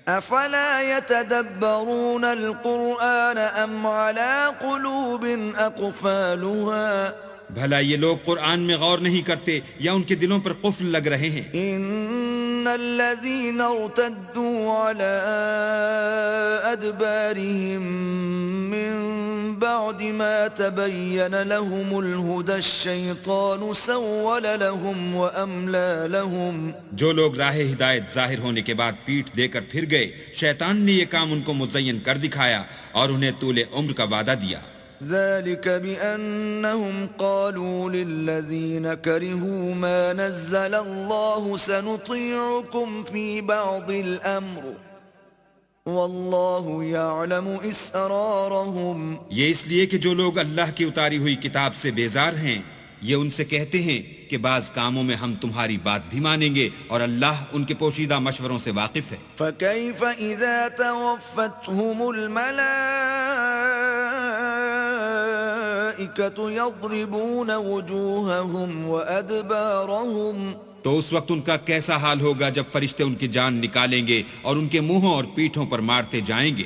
افلا يتدبرون القرآن ام على قلوب اقفالها۔ بھلا یہ لوگ قرآن میں غور نہیں کرتے یا ان کے دلوں پر قفل لگ رہے ہیں؟ ان الذين ارتدوا على ادبارهم من بعد ما تبين لهم الهدى الشيطان سول لهم واملى لهم۔ جو لوگ راہ ہدایت ظاہر ہونے کے بعد پیٹھ دے کر پھر گئے، شیطان نے یہ کام ان کو مزین کر دکھایا اور انہیں طول عمر کا وعدہ دیا۔ ذلك بأنهم قالوا للذين كرهوا ما نزل الله سنطيعكم في بعض الأمر والله يعلم إسرارهم۔ یہ اس لیے کہ جو لوگ اللہ کی اتاری ہوئی کتاب سے بیزار ہیں یہ ان سے کہتے ہیں کہ بعض کاموں میں ہم تمہاری بات بھی مانیں گے اور اللہ ان کے پوشیدہ مشوروں سے واقف ہے۔ فكيف إذا توفتهم الملائكة يضربون وجوههم وأدبارهم۔ تو اس وقت ان کا کیسا حال ہوگا جب فرشتے ان کی جان نکالیں گے اور ان کے منہوں اور پیٹھوں پر مارتے جائیں گے۔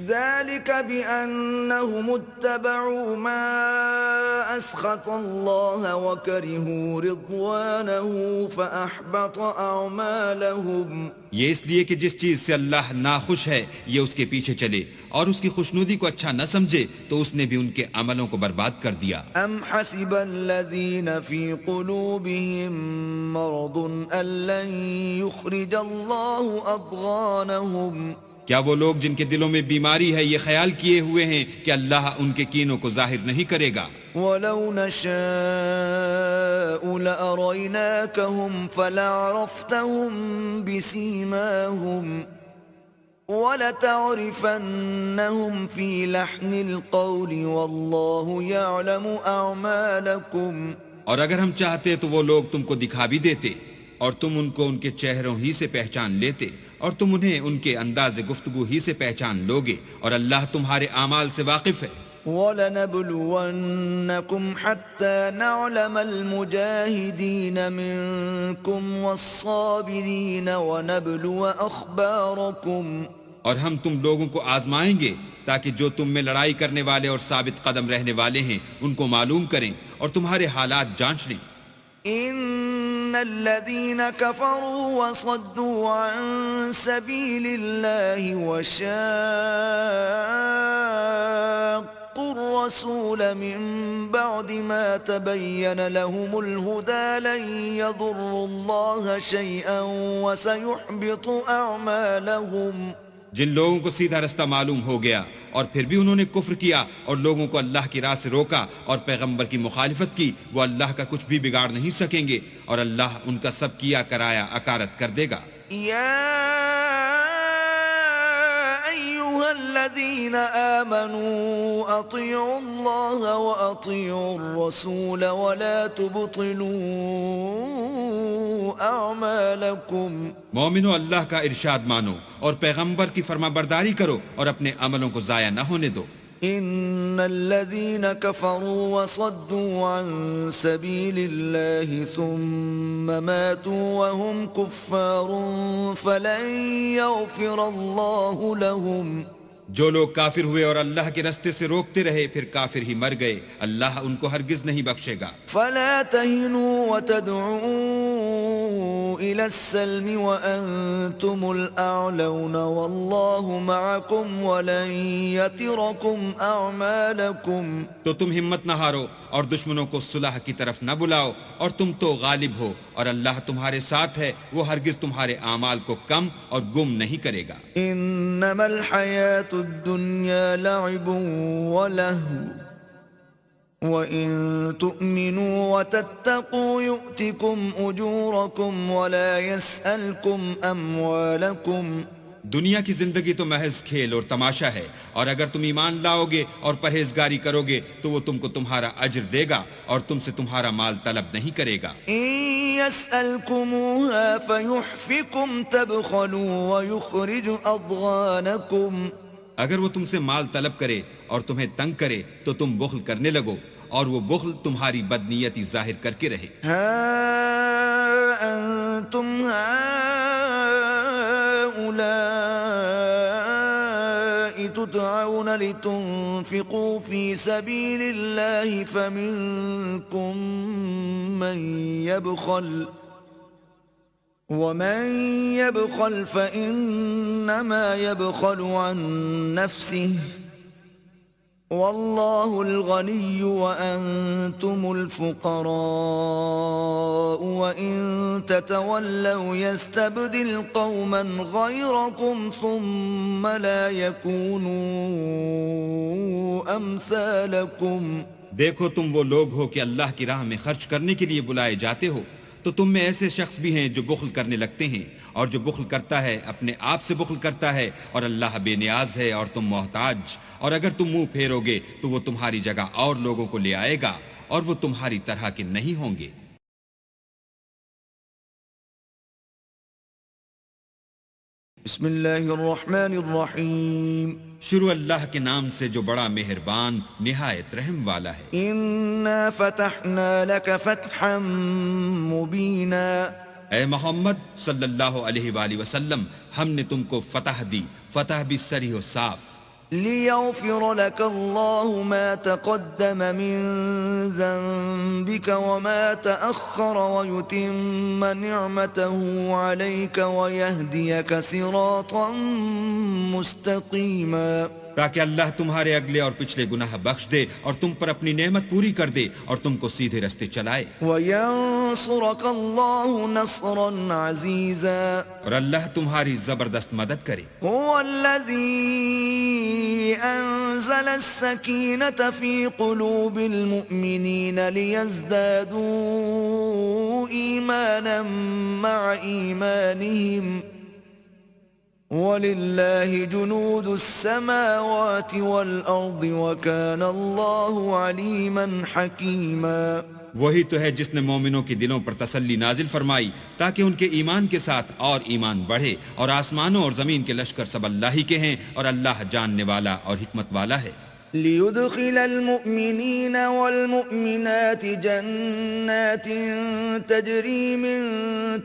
ذلك بأنهم اتبعوا ما أسخط الله وكرهوا رضوانه فأحبط أعمالهم۔ یہ اس لیے کہ جس چیز سے اللہ ناخوش ہے یہ اس کے پیچھے چلے اور اس کی خوشنودی کو اچھا نہ سمجھے تو اس نے بھی ان کے عملوں کو برباد کر دیا۔ ام حسب الذين في قلوبهم مرض أن لن يخرج الله أضغانهم۔ کیا وہ لوگ جن کے دلوں میں بیماری ہے یہ خیال کیے ہوئے ہیں کہ اللہ ان کے کینوں کو ظاہر نہیں کرے گا؟ وَلَوْ نَشَاءُ لَأَرَيْنَاكَهُمْ فَلَعَرَفْتَهُمْ بِسِيمَاهُمْ وَلَتَعْرِفَنَّهُمْ فِي لَحْنِ الْقَوْلِ وَاللَّهُ يَعْلَمُ أَعْمَالَكُمْ۔ اور اگر ہم چاہتے تو وہ لوگ تم کو دکھا بھی دیتے اور تم ان کو ان کے چہروں ہی سے پہچان لیتے اور تم انہیں ان کے انداز گفتگو ہی سے پہچان لوگے اور اللہ تمہارے اعمال سے واقف ہے۔ وَلَنَبْلُوَنَّكُمْ حَتَّى نَعْلَمَ الْمُجَاهِدِينَ مِنكُمْ وَالصَّابِرِينَ وَنَبْلُوَ أَخْبَارَكُمْ۔ اور ہم تم لوگوں کو آزمائیں گے تاکہ جو تم میں لڑائی کرنے والے اور ثابت قدم رہنے والے ہیں ان کو معلوم کریں اور تمہارے حالات جانچ لیں۔ إِنَّ الذين كفروا وصدوا عن سبيل الله وشاقوا الرسول من بعد ما تبين لهم الهدى لن يضروا الله شيئا وسيحبط أعمالهم. جن لوگوں کو سیدھا رستہ معلوم ہو گیا اور پھر بھی انہوں نے کفر کیا اور لوگوں کو اللہ کی راہ سے روکا اور پیغمبر کی مخالفت کی، وہ اللہ کا کچھ بھی بگاڑ نہیں سکیں گے اور اللہ ان کا سب کیا کرایا اکارت کر دے گا۔ يا أيها الذين آمنوا أطيعوا الله وأطيعوا الرسول ولا تبطلوا أعمالكم۔ مومنو، اللہ کا ارشاد مانو اور پیغمبر کی فرما برداری کرو اور اپنے عملوں کو ضائع نہ ہونے دو۔ ان الذين كفروا وصدوا عن سبيل الله ثم ماتوا وهم كفار فلن يغفر الله لهم۔ جو لوگ کافر ہوئے اور اللہ کے رستے سے روکتے رہے پھر کافر ہی مر گئے، اللہ ان کو ہرگز نہیں بخشے گا۔ فلا تهنوا وتدعوا إلى السلم وأنتم الأعلون والله معكم ولن يتركم أعمالكم۔ تو تم ہمت نہ ہارو اور دشمنوں کو صلح کی طرف نہ بلاؤ، اور تم تو غالب ہو اور اللہ تمہارے ساتھ ہے، وہ ہرگز تمہارے اعمال کو کم اور گم نہیں کرے گا۔ انما الحیاة الدنیا لعب ولہو وَإِن تُؤْمِنُوا وَتَتَّقُوا يُؤْتِكُمْ أُجُورَكُمْ وَلَا يَسْأَلْكُمْ أَمْوَالَكُمْ۔ دنیا کی زندگی تو محض کھیل اور تماشا ہے، اور اگر تم ایمان لاؤ گے اور پرہیزگاری کرو گے تو وہ تم کو تمہارا اجر دے گا اور تم سے تمہارا مال طلب نہیں کرے گا۔ إِن يَسْأَلْكُمُوهَا فَيُحْفِكُمْ تَبْخَلُوا وَيُخْرِجُ أَضْغَانَكُمْ۔ اگر وہ تم سے مال طلب کرے اور تمہیں تنگ کرے تو تم بخل کرنے لگو، اور وہ بخل تمہاری بدنیتی ظاہر کر کے رہے۔ ہا انتم هؤلاء تدعون لتنفقوا في سبيل الله فمنكم من يبخل ومن يبخل فإنما يبخل عن نفسه والله الغني وأنتم الفقراء وإن تتولوا يستبدل قوما غيركم ثم لا يكونوا أمثالكم۔ دیکھو، تم وہ لوگ ہو کہ اللہ کی راہ میں خرچ کرنے کے لیے بلائے جاتے ہو، تو تم میں ایسے شخص بھی ہیں جو بخل کرنے لگتے ہیں، اور جو بخل کرتا ہے اپنے آپ سے بخل کرتا ہے، اور اللہ بے نیاز ہے اور تم محتاج، اور اگر تم منہ پھیرو گے تو وہ تمہاری جگہ اور لوگوں کو لے آئے گا اور وہ تمہاری طرح کے نہیں ہوں گے۔ بسم اللہ الرحمن الرحیم۔ شروع اللہ کے نام سے جو بڑا مہربان نہایت رحم والا ہے۔ انا فتحنا لك فتحا مبینا۔ اے محمد صلی اللہ علیہ وآلہ وسلم، ہم نے تم کو فتح دی، فتح بھی صریح و صاف۔ ليغفر لك الله ما تقدم من ذنبك وما تأخر ويتم نعمته عليك ويهديك صراطا مستقيما۔ تاکہ اللہ تمہارے اگلے اور پچھلے گناہ بخش دے اور تم پر اپنی نعمت پوری کر دے اور تم کو سیدھے رستے چلائے۔ وَيَنصُرَكَ اللَّهُ نَصْرًا عَزِيزًا۔ اور اللہ تمہاری زبردست مدد کرے۔ هُوَ الَّذِي أَنزَلَ السَّكِينَةَ فِي قُلُوبِ الْمُؤْمِنِينَ لِيَزْدَادُوا إِيمَانًا مَعَ إِيمَانِهِمْ وَلِلَّهِ جُنُودُ السَّمَاوَاتِ وَالْأَرْضِ وَكَانَ اللَّهُ عَلِيمًا حَكِيمًا۔ وہی تو ہے جس نے مومنوں کے دلوں پر تسلی نازل فرمائی تاکہ ان کے ایمان کے ساتھ اور ایمان بڑھے، اور آسمانوں اور زمین کے لشکر سب اللہ ہی کے ہیں، اور اللہ جاننے والا اور حکمت والا ہے۔ ليدخل المؤمنين والمؤمنات جنات تجري من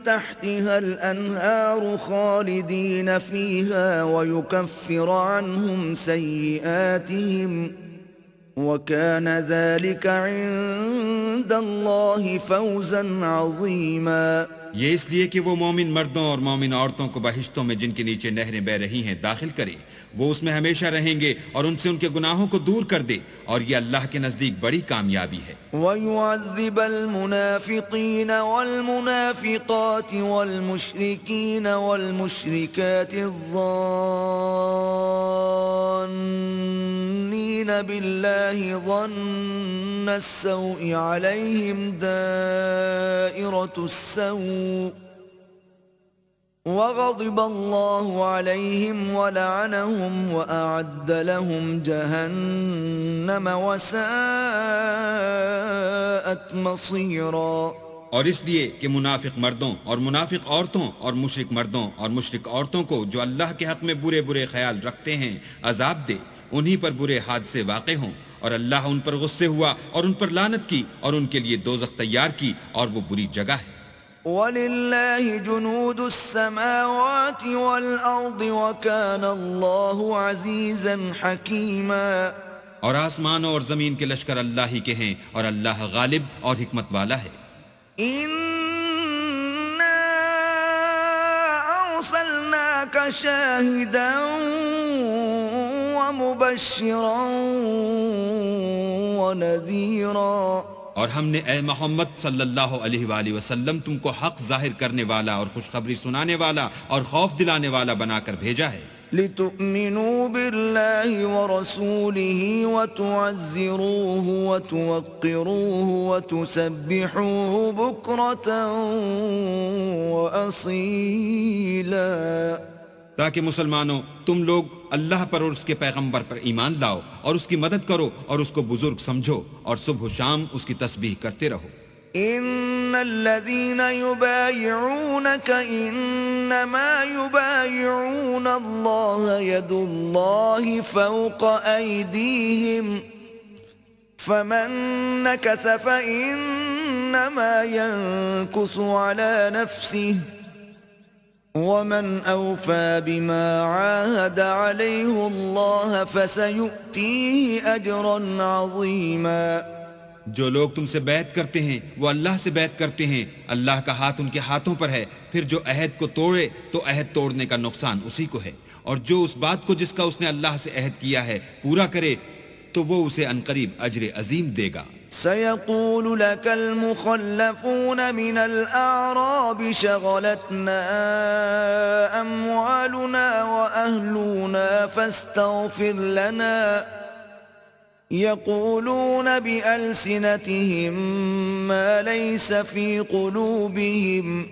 تحتها الأنهار خالدين فيها ويكفر عنهم سيئاتهم وكان ذلك عند الله فوزا عظيما. یہ اس لیے کہ وہ مومن مردوں اور مومن عورتوں کو بہشتوں میں جن کے نیچے نہریں بہ رہی ہیں داخل کرے، وہ اس میں ہمیشہ رہیں گے اور ان سے ان کے گناہوں کو دور کر دے، اور یہ اللہ کے نزدیک بڑی کامیابی ہے. وَيُعَذِّبَ الْمُنَافِقِينَ وَالْمُنَافِقَاتِ وَالْمُشْرِكِينَ وَالْمُشْرِكَاتِ الظَّانِّينَ بِاللَّهِ ظَنَّ السَّوْءِ عَلَيْهِمْ دَائِرَةُ السَّوْءِ وغضب الله عليهم ولعنهم وأعد لهم جهنم وساءت مصيرا. اور اس لیے کہ منافق مردوں اور منافق عورتوں اور مشرک مردوں اور مشرک عورتوں کو جو اللہ کے حق میں برے برے خیال رکھتے ہیں عذاب دے، انہی پر برے حادثے واقع ہوں، اور اللہ ان پر غصے ہوا اور ان پر لعنت کی اور ان کے لیے دوزخ تیار کی، اور وہ بری جگہ ہے. وَلِلَّهِ جُنُودُ السَّمَاوَاتِ وَالْأَرْضِ وَكَانَ اللَّهُ عَزِيزًا حَكِيمًا. اور آسمانوں اور زمین کے لشکر اللہ ہی کے ہیں، اور اللہ غالب اور حکمت والا ہے. إِنَّا أَرْسَلْنَاكَ شَاهِدًا وَمُبَشِّرًا وَنَذِيرًا. اور ہم نے اے محمد صلی اللہ علیہ وآلہ وسلم تم کو حق ظاہر کرنے والا اور خوشخبری سنانے والا اور خوف دلانے والا بنا کر بھیجا ہے. لِتُؤْمِنُوا بِاللَّهِ وَرَسُولِهِ وَتُعَزِّرُوهُ وَتُوَقِّرُوهُ وَتُسَبِّحُوهُ بُكْرَةً وَأَصِيلًا. تاکہ مسلمانوں تم لوگ اللہ پر اور اس کے پیغمبر پر ایمان لاؤ اور اس کی مدد کرو اور اس کو بزرگ سمجھو اور صبح و شام اس کی تسبیح کرتے رہو. ان الذين يبايعونك انما يبايعون الله يد الله فوق ايديهم فمن نكث فانما ينكث على نفسه ومن أوفى بما عاهد عليه الله فسيؤتيه أجرا عظيما. جو لوگ تم سے بیعت کرتے ہیں وہ اللہ سے بیعت کرتے ہیں، اللہ کا ہاتھ ان کے ہاتھوں پر ہے، پھر جو عہد کو توڑے تو عہد توڑنے کا نقصان اسی کو ہے، اور جو اس بات کو جس کا اس نے اللہ سے عہد کیا ہے پورا کرے تو وہ اسے عنقریب اجر عظیم دے گا. سيقول لك المخلفون من الأعراب شغلتنا أموالنا وأهلنا فاستغفر لنا يقولون بألسنتهم ما ليس في قلوبهم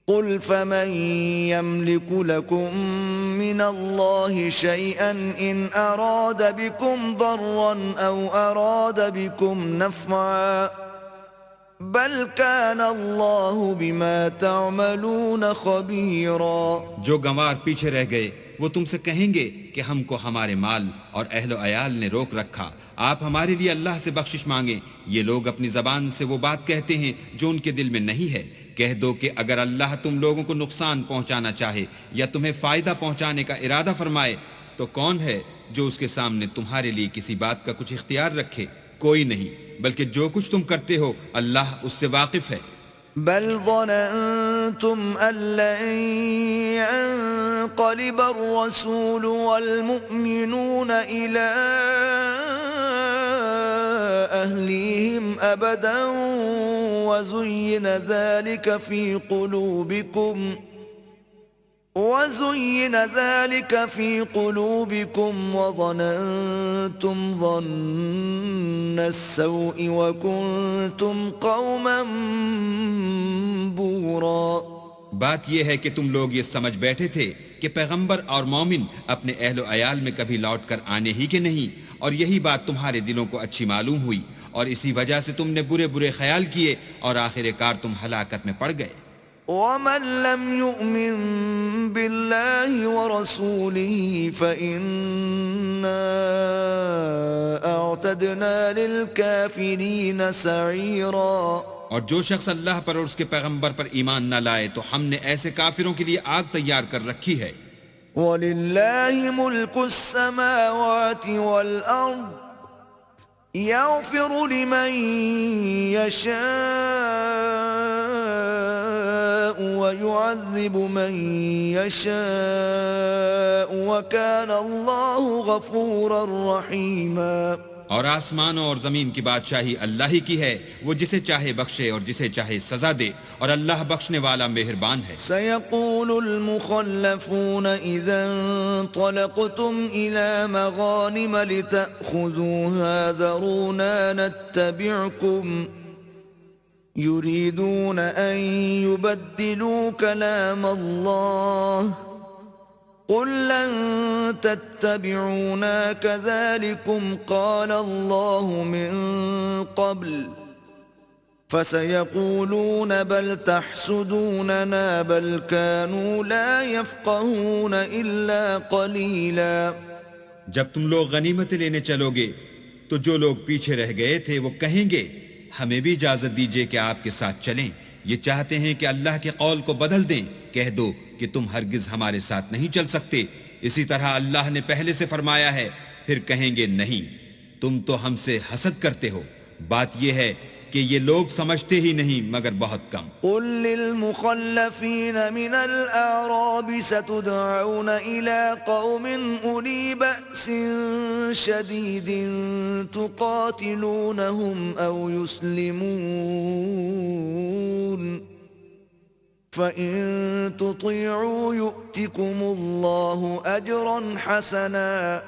قل فمن يملك لكم من الله شيئا إن أراد بكم ضرا أو أراد بكم نفعا بل كان الله بما تعملون خبيرا. جو گنوار پیچھے رہ گئے وہ تم سے کہیں گے کہ ہم کو ہمارے مال اور اہل و عیال نے روک رکھا، آپ ہمارے لیے اللہ سے بخشش مانگیں. یہ لوگ اپنی زبان سے وہ بات کہتے ہیں جو ان کے دل میں نہیں ہے. کہہ دو کہ اگر اللہ تم لوگوں کو نقصان پہنچانا چاہے یا تمہیں فائدہ پہنچانے کا ارادہ فرمائے تو کون ہے جو اس کے سامنے تمہارے لیے کسی بات کا کچھ اختیار رکھے؟ کوئی نہیں، بلکہ جو کچھ تم کرتے ہو اللہ اس سے واقف ہے. بل ظننتم أن لن ينقلب الرسول والمؤمنون إلى أهليهم أبدا وزين ذلك في قلوبكم وظننتم ظن السوء وكنتم قوما بورا. بات یہ ہے کہ تم لوگ یہ سمجھ بیٹھے تھے کہ پیغمبر اور مومن اپنے اہل و عیال میں کبھی لوٹ کر آنے ہی کے نہیں، اور یہی بات تمہارے دلوں کو اچھی معلوم ہوئی، اور اسی وجہ سے تم نے برے برے خیال کیے اور آخر کار تم ہلاکت میں پڑ گئے. ومن لم يؤمن بالله ورسوله فإنا أعتدنا للكافرين سعيرا. اور جو شخص اللہ پر اور اس کے پیغمبر پر ایمان نہ لائے تو ہم نے ایسے کافروں کے لیے آگ تیار کر رکھی ہے. وَلِلَّهِ مُلْكُ السَّمَاوَاتِ وَالْأَرْضِ يغفر لمن يشاء ويعذب من يشاء وكان الله غفورا رحيما. اور آسمانوں اور زمین کی بادشاہی اللہ ہی کی ہے، وہ جسے چاہے بخشے اور جسے چاہے سزا دے، اور اللہ بخشنے والا مہربان ہے. سيقول المخلفون إذا انطلقتم إلى مغانم لتأخذوها ذرونا نتبعكم يريدون أن يبدلوا كلام الله قل لن تتبعونا كذلكم قال الله من قبل فسيقولون بل تحسدوننا بل كانوا لا يفقهون إلا قليلا. جب تم لوگ غنیمتیں لینے چلو گے تو جو لوگ پیچھے رہ گئے تھے وہ کہیں گے ہمیں بھی اجازت دیجیے کہ آپ کے ساتھ چلیں، یہ چاہتے ہیں کہ اللہ کے قول کو بدل دیں. کہہ دو کہ تم ہرگز ہمارے ساتھ نہیں چل سکتے، اسی طرح اللہ نے پہلے سے فرمایا ہے. پھر کہیں گے نہیں، تم تو ہم سے حسد کرتے ہو. بات یہ ہے کہ یہ لوگ سمجھتے ہی نہیں مگر بہت کم. قل للمخلفين من الأعراب ستدعون إلى قوم أولي بأس شديد تقاتلونهم أو يسلمون فإن تطيعوا يؤتكم الله أجرا حسنا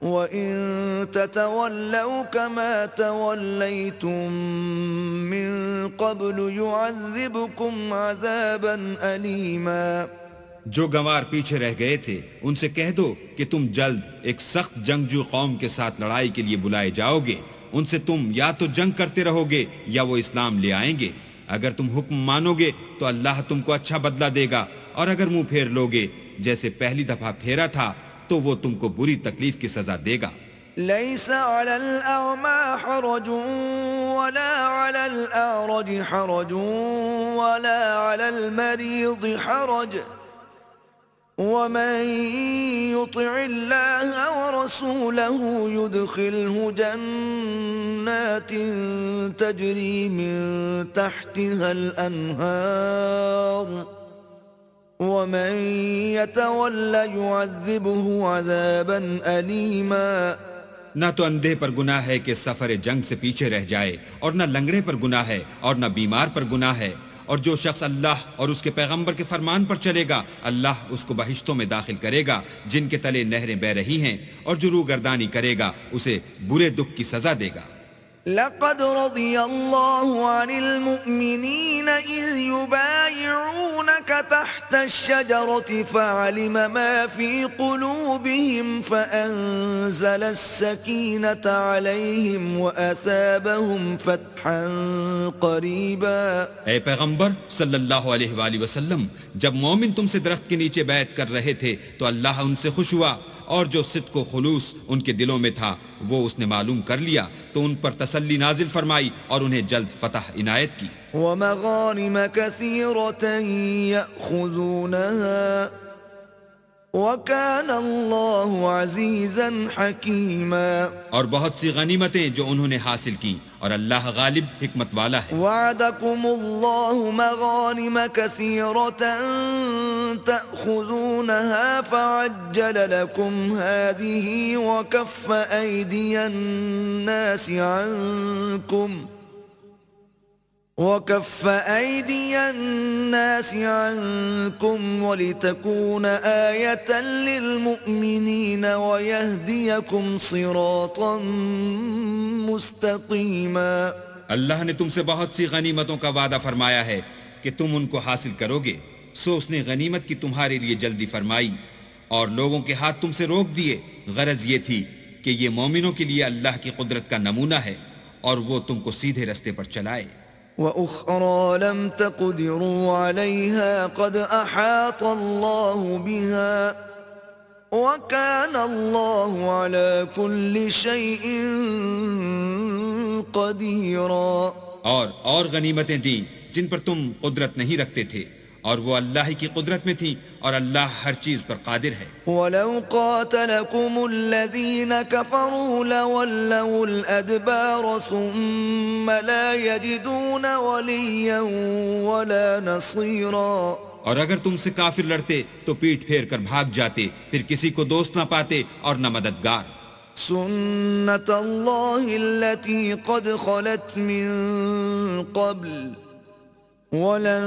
وَإِن تَتَوَلَّوْا كَمَا تَوَلَّيْتُم مِّن قَبْلُ يُعَذِّبْكُمْ عَذَابًا أَلِيمًا. جو گنوار پیچھے رہ گئے تھے ان سے کہہ دو کہ تم جلد ایک سخت جنگجو قوم کے ساتھ لڑائی کے لیے بلائے جاؤ گے. ان سے تم یا تو جنگ کرتے رہو گے یا وہ اسلام لے آئیں گے. اگر تم حکم مانو گے تو اللہ تم کو اچھا بدلہ دے گا، اور اگر منہ پھیر لوگے جیسے پہلی دفعہ پھیرا تھا تو وہ تم کو بری تکلیف کی سزا دے گا. ليس على الأعمى حرج ولا على الأعرج حرج ولا على المريض حرج ومن يطع الله ورسوله يدخله جنات تجري من تحتها الأنهار ومن يتول يعذبه عذابا أليما. نہ تو اندھے پر گناہ ہے کہ سفر جنگ سے پیچھے رہ جائے، اور نہ لنگڑے پر گناہ ہے، اور نہ بیمار پر گناہ ہے. اور جو شخص اللہ اور اس کے پیغمبر کے فرمان پر چلے گا اللہ اس کو بہشتوں میں داخل کرے گا جن کے تلے نہریں بہ رہی ہیں، اور جو روگردانی کرے گا اسے برے دکھ کی سزا دے گا. لقد رضي الله عن المؤمنين إذ يبايعونك تحت الشجرة فعلم ما في قلوبهم فأنزل السكينة عليهم وأثابهم فتحا قريبا. اے پیغمبر صلی اللہ علیہ وآلہ وسلم، جب مومن تم سے درخت کے نیچے بیعت کر رہے تھے تو اللہ ان سے خوش ہوا، اور جو صدق و خلوص ان کے دلوں میں تھا وہ اس نے معلوم کر لیا تو ان پر تسلی نازل فرمائی اور انہیں جلد فتح عنایت کی. وَمَغَانِمَ كَثِيرَةً يَأْخُذُونَهَا وَكَانَ اللَّهُ عَزِيزًا حَكِيمًا. اور بہت سی غنیمتیں جو انہوں نے حاصل کی، اور اللہ غالب حکمت والا ہے. وعدكم الله مغانم كثيرة تأخذونها فعجل لكم هذه وكف أيدي الناس عنكم ولتكون آية للمؤمنين ويهديكم صراطا مستقيما. اللہ نے تم سے بہت سی غنیمتوں کا وعدہ فرمایا ہے کہ تم ان کو حاصل کرو گے، سو اس نے غنیمت کی تمہارے لیے جلدی فرمائی اور لوگوں کے ہاتھ تم سے روک دیے. غرض یہ تھی کہ یہ مومنوں کے لیے اللہ کی قدرت کا نمونہ ہے اور وہ تم کو سیدھے رستے پر چلائے. وَأُخْرَى لَمْ تَقْدِرُوا عَلَيْهَا قَدْ أَحَاطَ اللَّهُ بِهَا وَكَانَ اللَّهُ عَلَى كُلِّ شَيْءٍ قَدِيرًا. اور غنیمتیں دیں جن پر تم قدرت نہیں رکھتے تھے، اور وہ اللہ ہی کی قدرت میں تھی اور اللہ ہر چیز پر قادر ہے۔ وَلَوْ قَاتَلَكُمُ الَّذِينَ كَفَرُوا لَوَلَّوُا الْأَدْبَارَ ثُمَّ لَا يَجِدُونَ وَلِيًّا وَلَا نَصِيرًا۔ اور اگر تم سے کافر لڑتے تو پیٹھ پھیر کر بھاگ جاتے، پھر کسی کو دوست نہ پاتے اور نہ مددگار۔ سُنَّتَ اللَّهِ الَّتِي قَدْ خَلَتْ مِن قَبْلُ وَلَن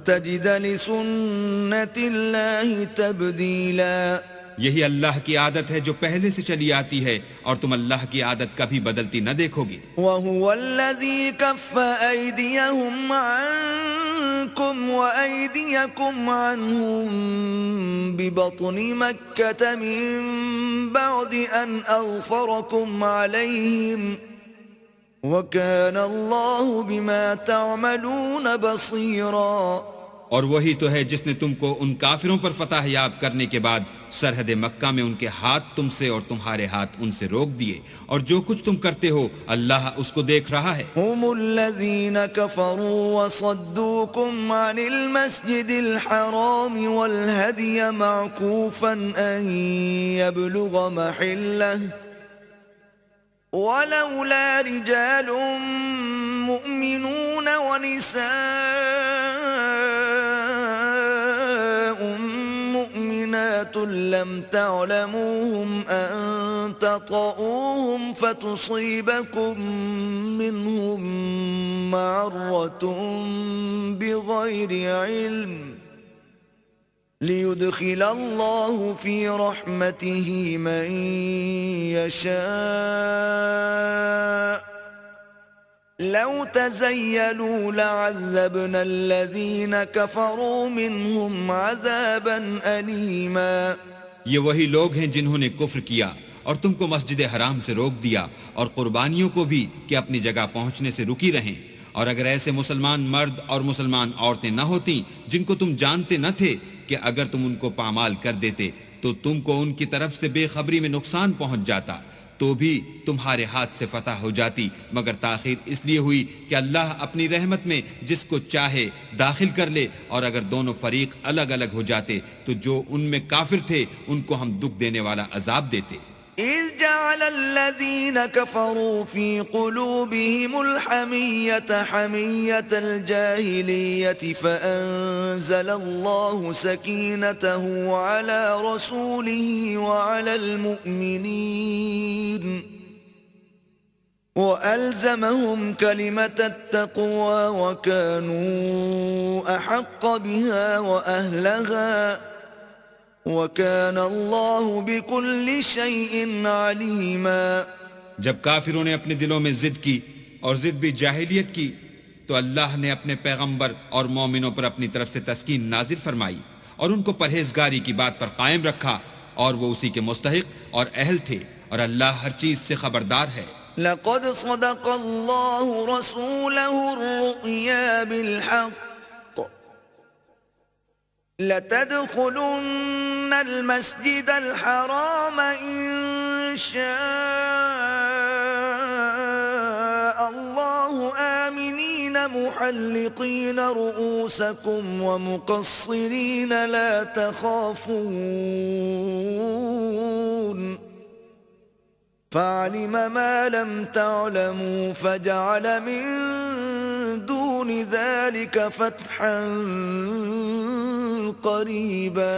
تَجِدَ لِسُنَّتِ اللَّهِ تَبْدِيلًا۔ یہی اللہ کی عادت ہے جو پہلے سے چلی آتی ہے، اور تم اللہ کی عادت کبھی بدلتی نہ دیکھو گے۔ وَهُوَ الَّذِي كَفَّ أَيْدِيَهُمْ عَنكُمْ وَأَيْدِيَكُمْ عَنْهُمْ بِبَطْنِ مَكَّةَ مِن بَعْدِ أَنْ أَظْفَرَكُمْ عَلَيْهِمْ وَكَانَ اللَّهُ بِمَا تَعْمَلُونَ بَصِيرًا۔ اور وہی تو ہے جس نے تم کو ان کافروں پر فتح یاب کرنے کے بعد سرحد مکہ میں ان کے ہاتھ تم سے اور تمہارے ہاتھ ان سے روک دیے، اور جو کچھ تم کرتے ہو اللہ اس کو دیکھ رہا ہے۔ هم الذين كفروا وصدوكم عن المسجد الحرام والهدي معكوفا أن يبلغ محله ولولا رجال مؤمنون ونساء مؤمنات لم تعلموهم أن تطؤوهم فتصيبكم منهم معرة بغير علم ليدخل الله في رحمته من يشاء لو تزيلوا لعذبنا الذين كفروا منهم عذابا أليما۔ یہ وہی لوگ ہیں جنہوں نے کفر کیا اور تم کو مسجد حرام سے روک دیا، اور قربانیوں کو بھی کہ اپنی جگہ پہنچنے سے رکی رہیں، اور اگر ایسے مسلمان مرد اور مسلمان عورتیں نہ ہوتیں جن کو تم جانتے نہ تھے کہ اگر تم ان کو پامال کر دیتے تو تم کو ان کی طرف سے بے خبری میں نقصان پہنچ جاتا، تو بھی تمہارے ہاتھ سے فتح ہو جاتی، مگر تاخیر اس لیے ہوئی کہ اللہ اپنی رحمت میں جس کو چاہے داخل کر لے، اور اگر دونوں فریق الگ الگ ہو جاتے تو جو ان میں کافر تھے ان کو ہم دکھ دینے والا عذاب دیتے۔ إذ جعل الذين كفروا في قلوبهم الحمية حمية الجاهلية فأنزل الله سكينته على رسوله وعلى المؤمنين وألزمهم كلمة التقوى وكانوا أحق بها وأهلها وَكَانَ اللَّهُ بِكُلِّ شَيْءٍ عَلِيمًا۔ جب کافروں نے اپنے دلوں میں ضد کی اور ضد بھی جاہلیت کی تو اللہ نے اپنے پیغمبر اور مومنوں پر اپنی طرف سے تسکین نازل فرمائی اور ان کو پرہیزگاری کی بات پر قائم رکھا، اور وہ اسی کے مستحق اور اہل تھے، اور اللہ ہر چیز سے خبردار ہے۔ لَقَدْ صَدَقَ اللَّهُ رَسُولَهُ الرُّؤْيَا بِالْحَقِّ لَتَدْخُلُنَّ الْمَسْجِدَ الْحَرَامَ إِن شَاءَ اللَّهُ آمِنِينَ مُحَلِّقِينَ رُؤُوسَكُمْ وَمُقَصِّرِينَ لَا تَخَافُونَ فَعَلِمَ مَا لَمْ تَعْلَمُوا فَجَعَلَ مِن دُونِ ذَلِكَ فَتْحًا قریبا۔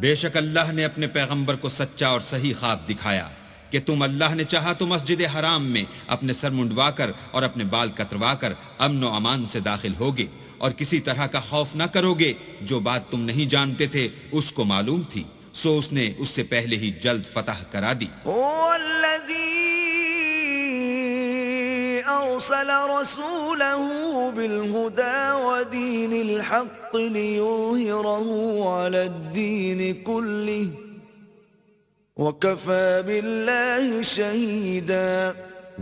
بے شک اللہ نے اپنے پیغمبر کو سچا اور صحیح خواب دکھایا کہ تم اللہ نے چاہا تو مسجد حرام میں اپنے سر منڈوا کر اور اپنے بال کتروا کر امن و امان سے داخل ہوگے، اور کسی طرح کا خوف نہ کرو گے۔ جو بات تم نہیں جانتے تھے اس کو معلوم تھی، سو اس نے اس سے پہلے ہی جلد فتح کرا دی۔ أرسل رسوله بالهدى ودين الحق ليظهره على الدين كله وكفى بالله شهيدا۔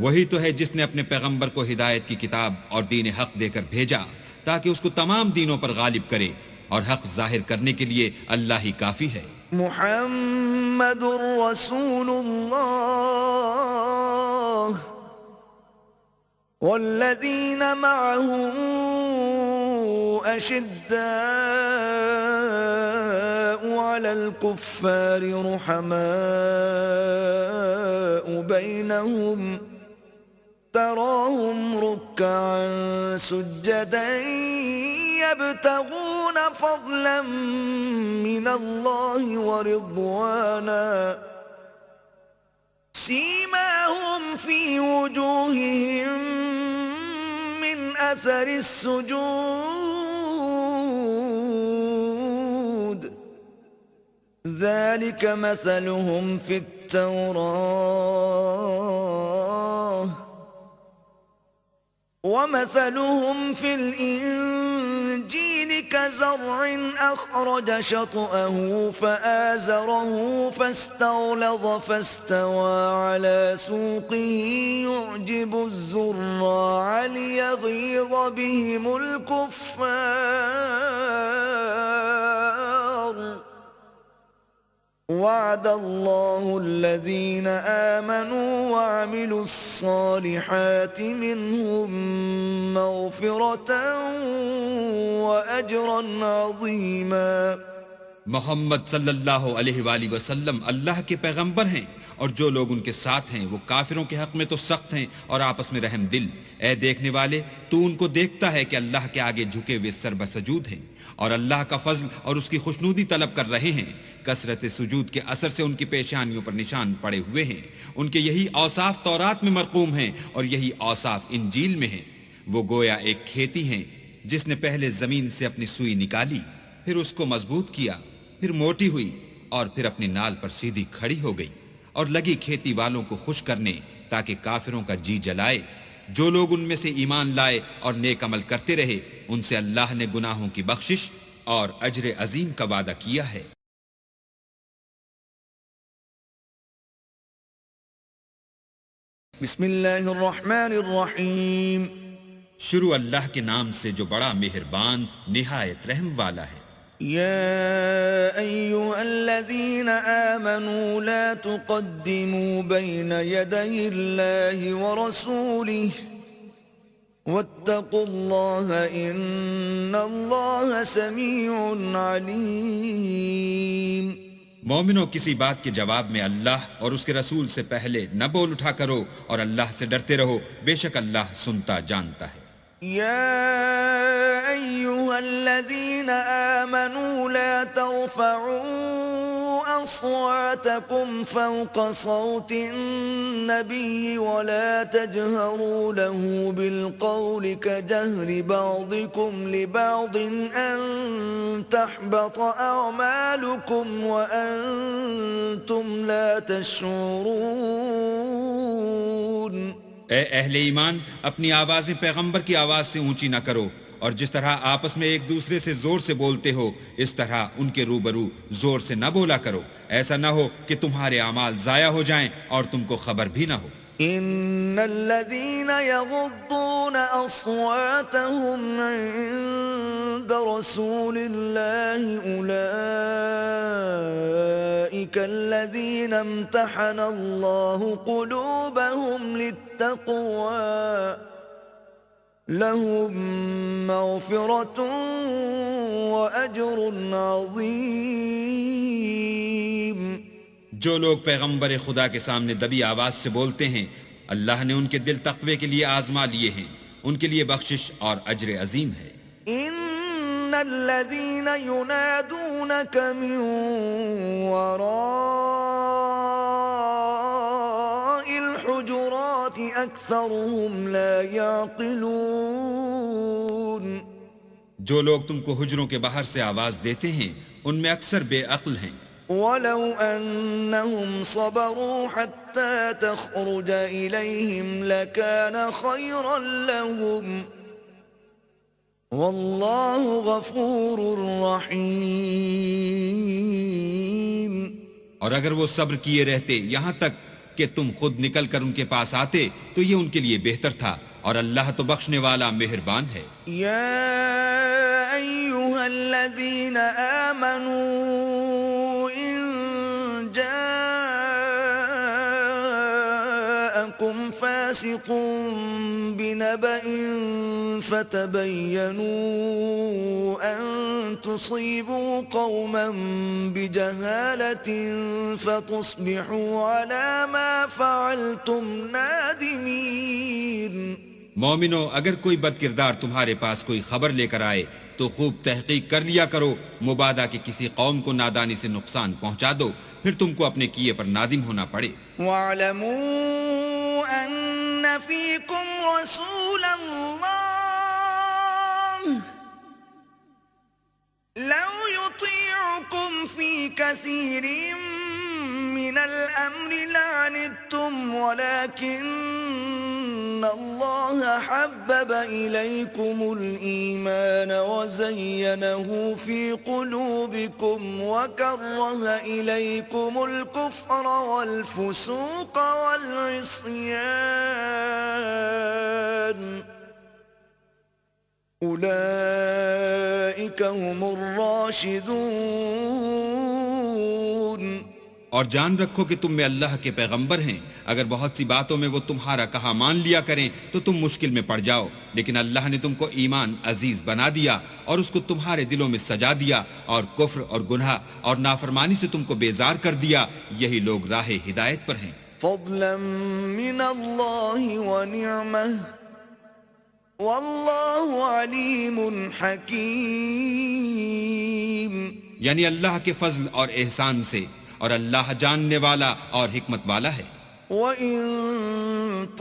وہی تو ہے جس نے اپنے پیغمبر کو ہدایت کی کتاب اور دین حق دے کر بھیجا تاکہ اس کو تمام دینوں پر غالب کرے، اور حق ظاہر کرنے کے لیے اللہ ہی کافی ہے۔ محمد رسول اللہ والذين معه أشداء على الكفار رحماء بينهم تراهم ركعا سجدا يبتغون فضلا من الله ورضوانا سيماهم في وجوههم من أثر السجود ذلك مثلهم في التوراة ومثلهم في الإنجيل كزرع أخرج شطأه فآزره فاستغلظ فاستوى على سوقه يعجب الزراع ليغيظ بهم الكفار وعد الله الذين آمنوا وعملوا الصالحات منهم مغفرة وأجرا عظيما محمد صلی اللہ علیہ وآلہ وسلم اللہ کے پیغمبر ہیں، اور جو لوگ ان کے ساتھ ہیں وہ کافروں کے حق میں تو سخت ہیں اور آپس میں رحم دل۔ اے دیکھنے والے، تو ان کو دیکھتا ہے کہ اللہ کے آگے جھکے ہوئے سر بسجود ہیں اور اللہ کا فضل اور اس کی خوشنودی طلب کر رہے ہیں۔ کثرت سجود کے اثر سے ان کی پیشانیوں پر نشان پڑے ہوئے ہیں۔ ان کے یہی اوصاف تورات میں مرقوم ہیں اور یہی اوصاف انجیل میں ہیں۔ وہ گویا ایک کھیتی ہیں جس نے پہلے زمین سے اپنی سوئی نکالی، پھر اس کو مضبوط کیا، پھر موٹی ہوئی اور پھر اپنی نال پر سیدھی کھڑی ہو گئی، اور لگی کھیتی والوں کو خوش کرنے تاکہ کافروں کا جی جلائے۔ جو لوگ ان میں سے ایمان لائے اور نیک عمل کرتے رہے، ان سے اللہ نے گناہوں کی بخشش اور اجر عظیم کا وعدہ کیا ہے۔ بسم اللہ الرحمن الرحیم شروع اللہ کے نام سے جو بڑا مہربان نہایت رحم والا ہے۔ يا أيها الذين آمنوا لا تقدموا بين يدي الله ورسوله واتقوا الله إن الله سميع عليم مومنوں، کسی بات کے جواب میں اللہ اور اس کے رسول سے پہلے نہ بول اٹھا کرو اور اللہ سے ڈرتے رہو، بے شک اللہ سنتا جانتا ہے۔ يا أيها الذين آمنوا لا ترفعوا أصواتكم فوق صوت النبي ولا تجهروا له بالقول كجهر بعضكم لبعض أن تحبط أعمالكم وأنتم لا تشعرون اے اہل ایمان، اپنی آوازیں پیغمبر کی آواز سے اونچی نہ کرو، اور جس طرح آپس میں ایک دوسرے سے زور سے بولتے ہو اس طرح ان کے روبرو زور سے نہ بولا کرو، ایسا نہ ہو کہ تمہارے اعمال ضائع ہو جائیں اور تم کو خبر بھی نہ ہو۔ ان الذين يغضون اصواتهم عند رسول الله اولئك الذين امتحن الله قلوبهم للتقوى لهم مغفرة واجر عظيم۔ جو لوگ پیغمبر خدا کے سامنے دبی آواز سے بولتے ہیں، اللہ نے ان کے دل تقوی کے لیے آزما لیے ہیں، ان کے لیے بخشش اور اجر عظیم ہے۔ ان الذين ينادونك من وراء الحجرات اكثرهم لا يعقلون۔ جو لوگ تم کو حجروں کے باہر سے آواز دیتے ہیں ان میں اکثر بے عقل ہیں۔ ولو أنهم صبروا حتى تخرج إليهم لكان خيرا لهم والله غفور رحيم۔ اور اگر وہ صبر کیے رہتے یہاں تک کہ تم خود نکل کر ان کے پاس آتے تو یہ ان کے لیے بہتر تھا، اور اللہ تو بخشنے والا مہربان ہے۔ يا أيها الذين آمنوا إن جاءكم جاءكم فاسق بنبأ فتبينوا أن تصيبوا قوما بجهالة فتصبحوا على ما فعلتم نادمين. مومنو، اگر کوئی بد کردار تمہارے پاس کوئی خبر لے کر آئے تو خوب تحقیق کر لیا کرو، مبادا کہ کسی قوم کو نادانی سے نقصان پہنچا دو، پھر تم کو اپنے کیے پر نادم ہونا پڑے۔ وَاعْلَمُوا أَنَّ فِيكُمْ رَسُولَ اللَّهِ لَوْ يُطِيعُكُمْ فِي كَثِيرٍ مِّنَ الْأَمْرِ لَعَنِتُّمْ وَلَكِنَّ اللَّهَ حَبَّبَ إِلَيْكُمُ الْإِيمَانَ وَزَيَّنَهُ فِي قُلُوبِكُمْ وَكَرَّهَ إِلَيْكُمُ الْكُفْرَ وَالْفُسُوقَ وَالْعِصْيَانَ أُولَئِكَ هُمُ الرَّاشِدُونَ۔ اور جان رکھو کہ تم میں اللہ کے پیغمبر ہیں، اگر بہت سی باتوں میں وہ تمہارا کہا مان لیا کریں تو تم مشکل میں پڑ جاؤ، لیکن اللہ نے تم کو ایمان عزیز بنا دیا اور اس کو تمہارے دلوں میں سجا دیا، اور کفر اور گناہ اور نافرمانی سے تم کو بیزار کر دیا، یہی لوگ راہ ہدایت پر ہیں۔ فضلا من اللہ ونعمہ واللہ علیم حکیم۔ یعنی اللہ کے فضل اور احسان سے، اور اللہ جاننے والا اور حکمت والا ہے۔ وَإِن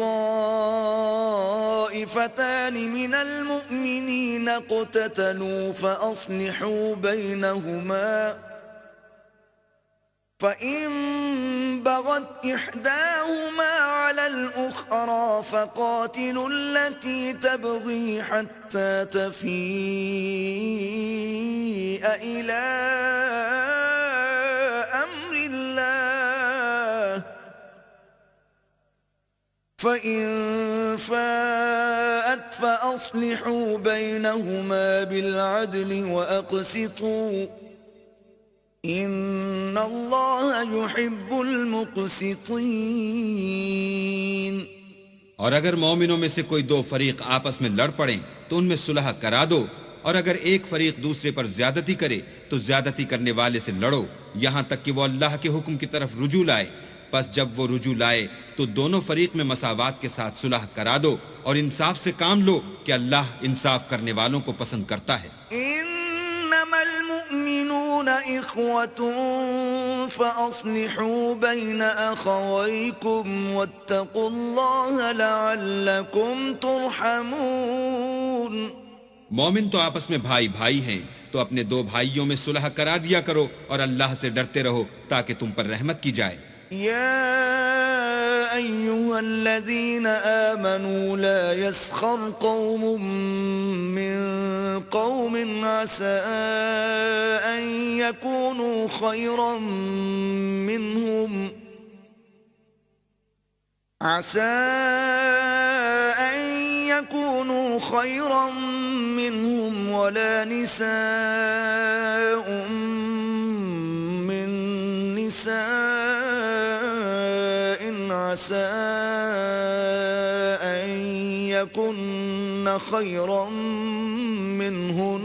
طَائِفَتَانِ مِنَ الْمُؤْمِنِينَ اقْتَتَلُوا فَأَصْلِحُوا بَيْنَهُمَا فَإِن بَغَتْ إِحْدَاهُمَا عَلَى الْأُخْرَى فَقَاتِلُوا الَّتِي تَبْغِي حَتَّى تَفِيءَ إِلَى أَمْرِ اللَّهِ فَإِن فَاءَتْ فَأَصْلِحُوا بَيْنَهُمَا بِالْعَدْلِ وَأَقْسِطُوا إِنَّ اللَّهَ يُحِبُّ الْمُقْسِطِينَ۔ اور اگر مومنوں میں سے کوئی دو فریق آپس میں لڑ پڑیں تو ان میں صلح کرا دو، اور اگر ایک فریق دوسرے پر زیادتی کرے تو زیادتی کرنے والے سے لڑو، یہاں تک کہ وہ اللہ کے حکم کی طرف رجوع لائے۔ پس جب وہ رجوع لائے تو دونوں فریق میں مساوات کے ساتھ صلح کرا دو، اور انصاف سے کام لو کہ اللہ انصاف کرنے والوں کو پسند کرتا ہے۔ انما المؤمنون اخوة فاصلحوا بين اخويكم واتقوا الله لعلكم ترحمون۔ مومن تو آپس میں بھائی بھائی ہیں، تو اپنے دو بھائیوں میں صلح کرا دیا کرو، اور اللہ سے ڈرتے رہو تاکہ تم پر رحمت کی جائے۔ يا أيها الذين آمنوا لا يسخر قوم من قوم عسى أن يكونوا خيرا منهم ولا نساء من نساء عسى أن يكن خيرا منهن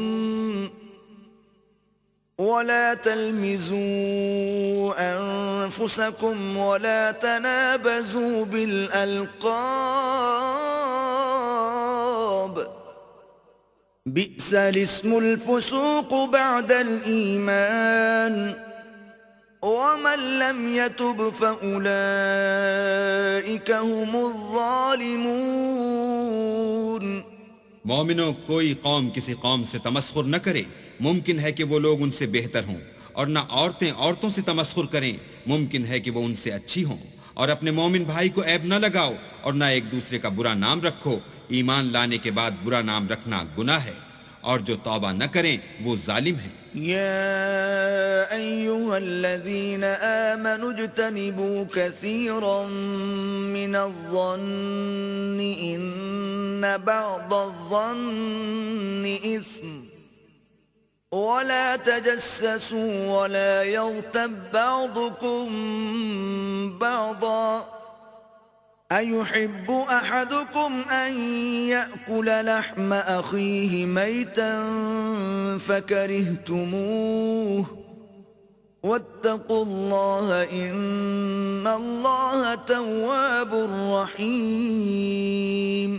ولا تلمزوا أنفسكم ولا تنابزوا بالألقاب بئس الاسم الفسوق بعد الإيمان ومن لم يتب فأولئك هم الظالمون۔ مومنوں، کوئی قوم کسی قوم سے تمسخر نہ کرے، ممکن ہے کہ وہ لوگ ان سے بہتر ہوں، اور نہ عورتیں عورتوں سے تمسخر کریں، ممکن ہے کہ وہ ان سے اچھی ہوں، اور اپنے مومن بھائی کو عیب نہ لگاؤ، اور نہ ایک دوسرے کا برا نام رکھو، ایمان لانے کے بعد برا نام رکھنا گناہ ہے، اور جو توبہ نہ کریں وہ ظالم ہیں۔ يا أيها الذين آمنوا اجتنبوا كثيرا من الظن إن بعض الظن إثم ولا تجسسوا ولا يغتب بعضكم بعضا أيحب أحدكم أن يأكل لحم أخيه ميتا فكرهتموه واتقوا الله إن الله تواب رحيم۔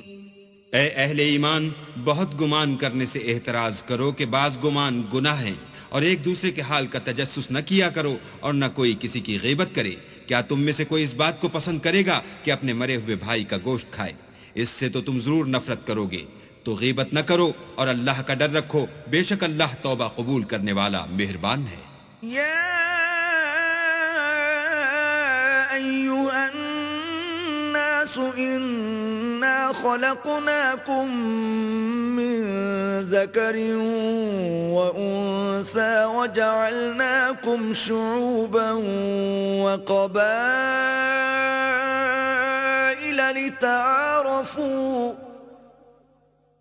اے اہل ایمان، بہت گمان کرنے سے احتراز کرو کہ بعض گمان گناہ ہیں، اور ایک دوسرے کے حال کا تجسس نہ کیا کرو، اور نہ کوئی کسی کی غیبت کرے۔ کیا تم میں سے کوئی اس بات کو پسند کرے گا کہ اپنے مرے ہوئے بھائی کا گوشت کھائے؟ اس سے تو تم ضرور نفرت کرو گے۔ تو غیبت نہ کرو اور اللہ کا ڈر رکھو، بے شک اللہ توبہ قبول کرنے والا مہربان ہے۔ يا أيها الناس إنا خلقناكم من ذكر وأنثى وجعلناكم شعوبا وقبائل لتعارفوا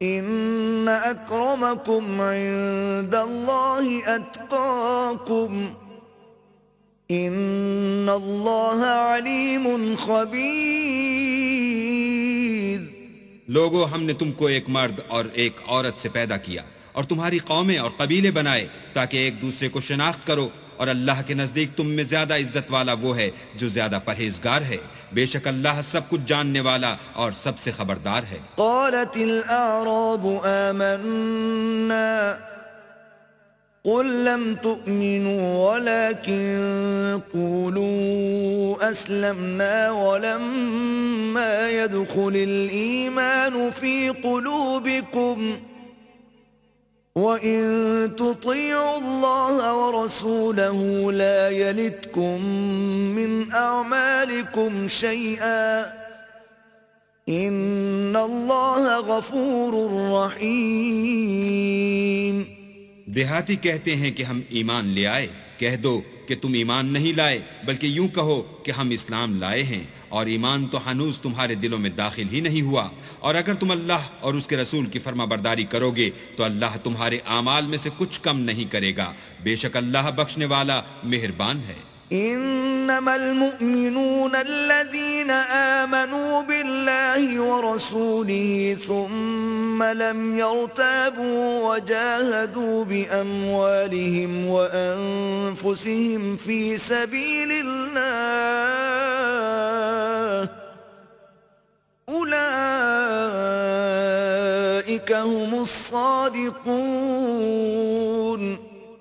إن أكرمكم عند الله أتقاكم إن الله عليم خبير۔ لوگو، ہم نے تم کو ایک مرد اور ایک عورت سے پیدا کیا اور تمہاری قومیں اور قبیلے بنائے تاکہ ایک دوسرے کو شناخت کرو، اور اللہ کے نزدیک تم میں زیادہ عزت والا وہ ہے جو زیادہ پرہیزگار ہے۔ بے شک اللہ سب کچھ جاننے والا اور سب سے خبردار ہے۔ قالت الأعراب آمنا قل لم تؤمنوا ولكن قولوا أسلمنا ولما يدخل الإيمان في قلوبكم وَإِن تُطِيعُوا اللَّهَ وَرَسُولَهُ لَا يَلِتْكُم مِّنْ أَعْمَالِكُمْ شَيْئًا إِنَّ اللَّهَ غَفُورٌ رَّحِيمٌ۔ دیہاتی کہتے ہیں کہ ہم ایمان لے آئے۔ کہہ دو کہ تم ایمان نہیں لائے، بلکہ یوں کہو کہ ہم اسلام لائے ہیں، اور ایمان تو ہنوز تمہارے دلوں میں داخل ہی نہیں ہوا، اور اگر تم اللہ اور اس کے رسول کی فرما برداری کرو گے تو اللہ تمہارے اعمال میں سے کچھ کم نہیں کرے گا، بے شک اللہ بخشنے والا مہربان ہے۔ انما المؤمنون الذين آمنوا بالله ورسوله ثم لم يرتابوا وجاهدوا بأموالهم وأنفسهم في سبيل الله أولئك هم الصادقون۔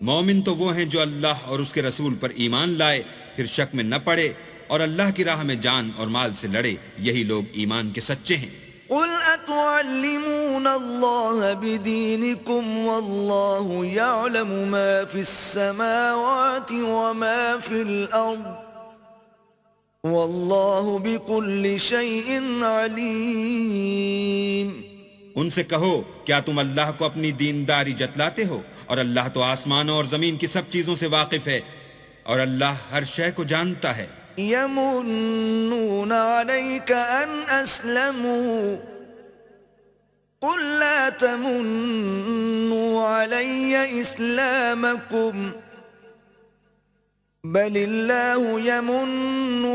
مومن تو وہ ہیں جو اللہ اور اس کے رسول پر ایمان لائے، پھر شک میں نہ پڑے اور اللہ کی راہ میں جان اور مال سے لڑے، یہی لوگ ایمان کے سچے ہیں۔ قل اتعلمون اللہ بدینکم واللہ یعلم ما فی السماوات وما فی الارض واللہ بکل شیء علیم۔ ان سے کہو، کیا تم اللہ کو اپنی دینداری جتلاتے ہو؟ اور اللہ تو آسمانوں اور زمین کی سب چیزوں سے واقف ہے، اور اللہ ہر شے کو جانتا ہے۔ یمنون علیک ان اسلموا قل لا تمنوا علی اسلامکم بل اللہ یمن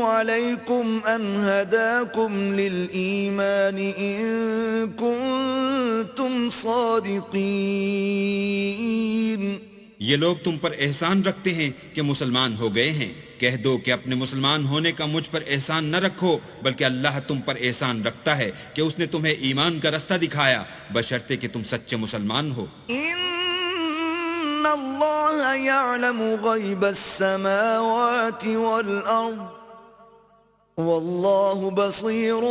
علیکم ان ہداکم للایمان ان کنتم صادقین۔ یہ لوگ تم پر احسان رکھتے ہیں کہ مسلمان ہو گئے ہیں۔ کہہ دو کہ اپنے مسلمان ہونے کا مجھ پر احسان نہ رکھو، بلکہ اللہ تم پر احسان رکھتا ہے کہ اس نے تمہیں ایمان کا رستہ دکھایا، بشرطے کہ تم سچے مسلمان ہو۔ ان اللہ یعلم غیب السماوات والارض واللہ بصیر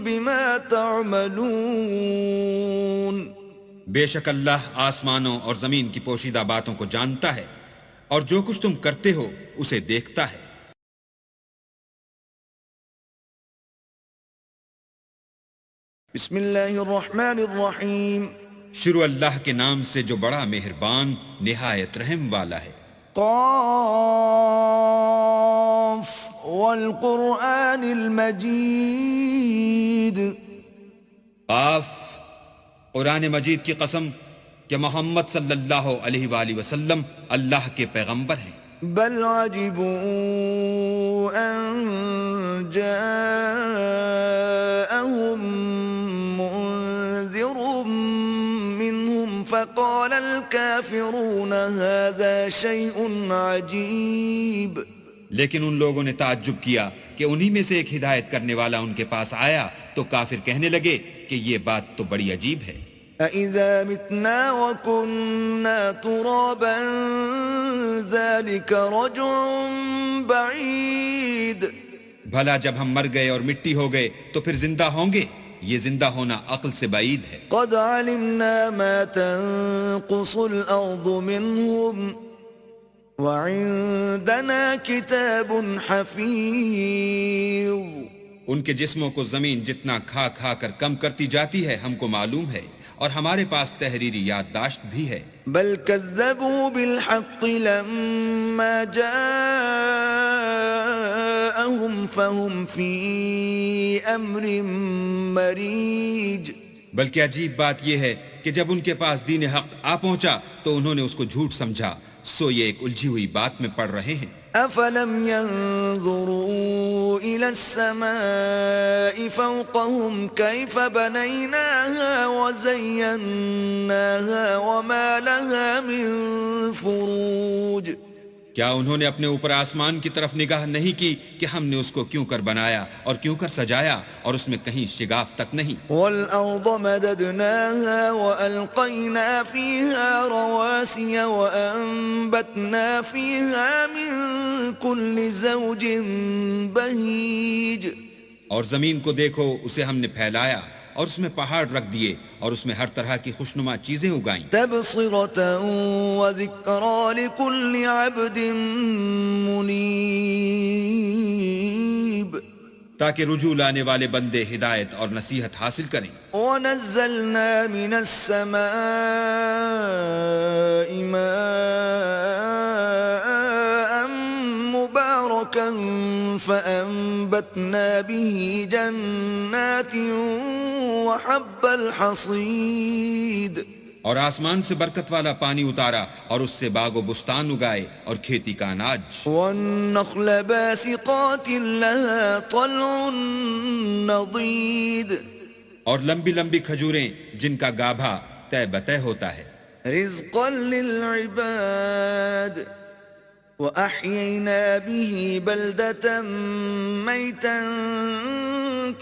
بما تعملون۔ بے شک اللہ آسمانوں اور زمین کی پوشیدہ باتوں کو جانتا ہے، اور جو کچھ تم کرتے ہو اسے دیکھتا ہے۔ بسم اللہ الرحمن الرحیم۔ شروع اللہ کے نام سے جو بڑا مہربان نہایت رحم والا ہے۔ قاف والقرآن المجید۔ قاف، قرآن مجید کی قسم کہ محمد صلی اللہ علیہ وآلہ وسلم اللہ کے پیغمبر ہیں۔ بل عجبوا ان جاء الكافرون هذا شيء عجيب. لیکن ان لوگوں نے تعجب کیا کہ انہی میں سے ایک ہدایت کرنے والا ان کے پاس آیا تو کافر کہنے لگے کہ یہ بات تو بڑی عجیب ہے. أَإِذَا مِتْنَا وَكُنَّا تُرَابًا ذَلِكَ رَجْعٌ بَعِيدٌ. بھلا جب ہم مر گئے اور مٹی ہو گئے تو پھر زندہ ہوں گے؟ یہ زندہ ہونا عقل سے بعید ہے. قَدْ عَلِمْنَا مَا تَنقُصُ الْأَرْضُ مِنْهُمْ وَعِندَنَا كِتَابٌ حَفِيظٌ. ان کے جسموں کو زمین جتنا کھا کھا کر کم کرتی جاتی ہے ہم کو معلوم ہے، اور ہمارے پاس تحریری یادداشت بھی ہے. بل كذبوا بالحق لما جاءهم فهم في أمر مريج. بلکہ عجیب بات یہ ہے کہ جب ان کے پاس دین حق آ پہنچا تو انہوں نے اس کو جھوٹ سمجھا، سو یہ ایک الجھی ہوئی بات میں پڑ رہے ہیں. أفلم ينظروا إلى السماء فوقهم كيف بنيناها وزيناها وما لها من فروج. کیا انہوں نے اپنے اوپر آسمان کی طرف نگاہ نہیں کی کہ ہم نے اس کو کیوں کر بنایا اور کیوں کر سجایا اور اس میں کہیں شگاف تک نہیں. والأرض مددناها وألقينا فيها رواسي وأنبتنا فيها من كل زوج بهيج. اور زمین کو دیکھو، اسے ہم نے پھیلایا اور اس میں پہاڑ رکھ دیے اور اس میں ہر طرح کی خوشنما چیزیں اگائیں. تبصرة وذكرى لكل عبد منيب. تاکہ رجوع لانے والے بندے ہدایت اور نصیحت حاصل کریں. ونزلنا من السماء ماء مباركا فأنبتنا به جنات وحب الحصيد. اور آسمان سے برکت والا پانی اتارا اور اس سے باغ و بستان اگائے اور کھیتی کا اناج. والنخل باسقات لها طلع نضيد. اور لمبی لمبی کھجوریں جن کا گابھا طے بطے ہوتا ہے. رزقا للعباد وأحيينا به بلدة ميتا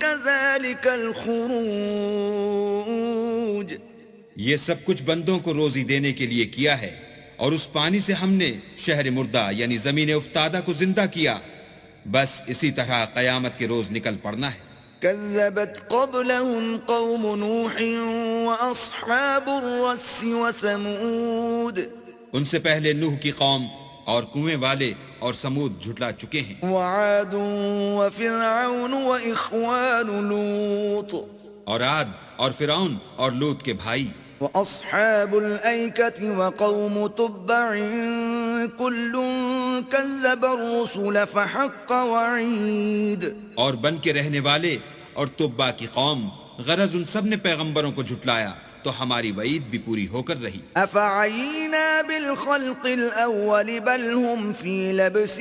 كذلك الخروج. یہ سب کچھ بندوں کو روزی دینے کے لیے کیا ہے، اور اس پانی سے ہم نے شہر مردہ یعنی زمین افتادہ کو زندہ کیا. بس اسی طرح قیامت کے روز نکل پڑنا ہے. كذبت قبلهم قوم نوح وأصحاب الرس وثمود. ان سے پہلے نوح کی قوم اور کنویں والے اور سمود جھٹلا چکے ہیں. وعاد وفرعون وإخوان لوط. اور عاد اور فرعون اور لوط کے بھائی. وأصحاب الأيكة وقوم تبع كل كذب الرسل فحق وعيد. اور بن کے رہنے والے اور تبع کی قوم، غرض ان سب نے پیغمبروں کو جھٹلایا تو ہماری وعید بھی پوری ہو کر رہی. أفعينا بالخلق الأول بل هم في لبس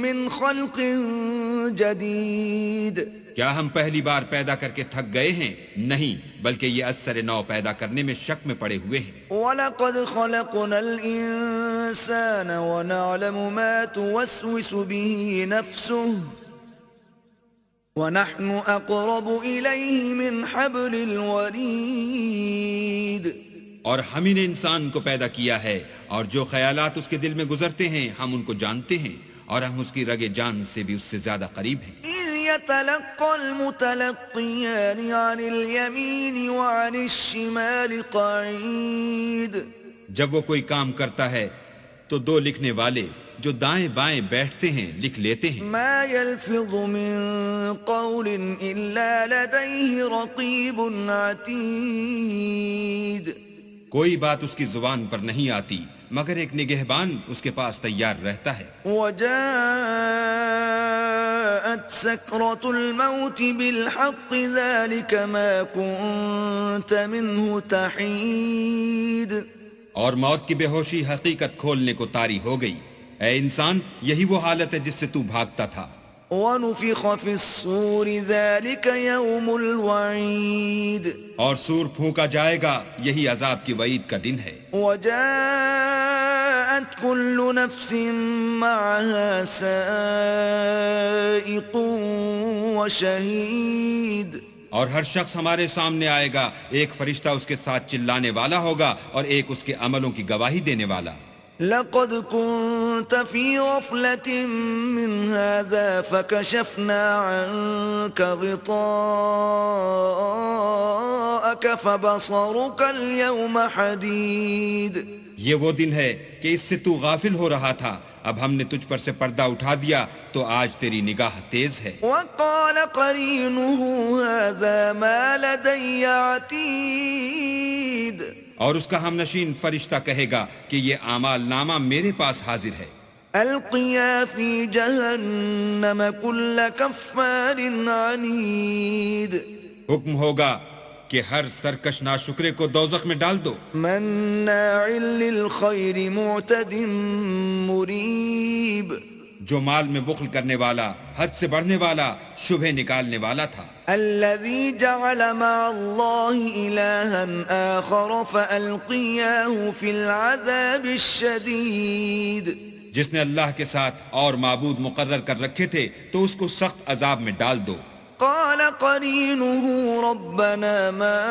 من خلق جديد. کیا ہم پہلی بار پیدا کر کے تھک گئے ہیں؟ نہیں، بلکہ یہ اثر نو پیدا کرنے میں شک میں پڑے ہوئے ہیں. وَلَقَدْ خَلَقْنَا الْإِنسَانَ وَنَعْلَمُ مَا تُوَسْوِسُ بِهِ نَفْسُهُ وَنَحْنُ أَقْرَبُ إِلَيْهِ مِنْ حَبْلِ الْوَرِيدِ. اور ہم ہی نے انسان کو پیدا کیا ہے، اور جو خیالات اس کے دل میں گزرتے ہیں ہم ان کو جانتے ہیں، اور ہم اس کی رگ جان سے بھی اس سے زیادہ قریب ہیں. إِذْ يَتَلَقَّى الْمُتَلَقِّيَانِ عَنِ الْيَمِينِ وَعَنِ الشِّمَالِ قَعِيدٌ. جب وہ کوئی کام کرتا ہے تو دو لکھنے والے جو دائیں بائیں بیٹھتے ہیں لکھ لیتے ہیں. ما يلفظ من قول إلا لديه رقيب عتيد. کوئی بات اس کی زبان پر نہیں آتی مگر ایک نگہبان اس کے پاس تیار رہتا ہے. وجاءت سكرة الموت بالحق ذلك ما كنت منه تحيد. اور موت کی بے ہوشی حقیقت کھولنے کو طاری ہو گئی. اے انسان، یہی وہ حالت ہے جس سے تو بھاگتا تھا. ونفخ في الصور ذلك يوم الوعيد اور سور پھونکا جائے گا، یہی عذاب کی وعید کا دن ہے۔ وجاءت كل نفس معها سائق وشهيد اور ہر شخص ہمارے سامنے آئے گا، ایک فرشتہ اس کے ساتھ چلانے والا ہوگا اور ایک اس کے عملوں کی گواہی دینے والا۔ لقد كنت في غفلة من هذا فكشفنا عنك غطاءك فبصرك اليوم حديد۔ یہ وہ دن ہے کہ اس سے تو غافل ہو رہا تھا، اب ہم نے تجھ پر سے پردہ اٹھا دیا تو آج تیری نگاہ تیز ہے۔ وقال قرينه هذا ما لدي عتيد۔ اور اس کا ہم نشین فرشتہ کہے گا کہ یہ اعمال نامہ میرے پاس حاضر ہے۔ القيا في جهنم كل كفار عنيد۔ حکم ہوگا کہ ہر سرکش ناشکرے کو دوزخ میں ڈال دو، مناع للخير معتد مريب۔ جو مال میں بخل کرنے والا، حد سے بڑھنے والا، شبہ نکالنے والا تھا۔ الذي جعل مع الله إلها آخر فألقياه في العذاب الشديد۔ جس نے اللہ کے ساتھ اور معبود مقرر کر رکھے تھے تو اس کو سخت عذاب میں ڈال دو۔ قال قرينه ربنا ما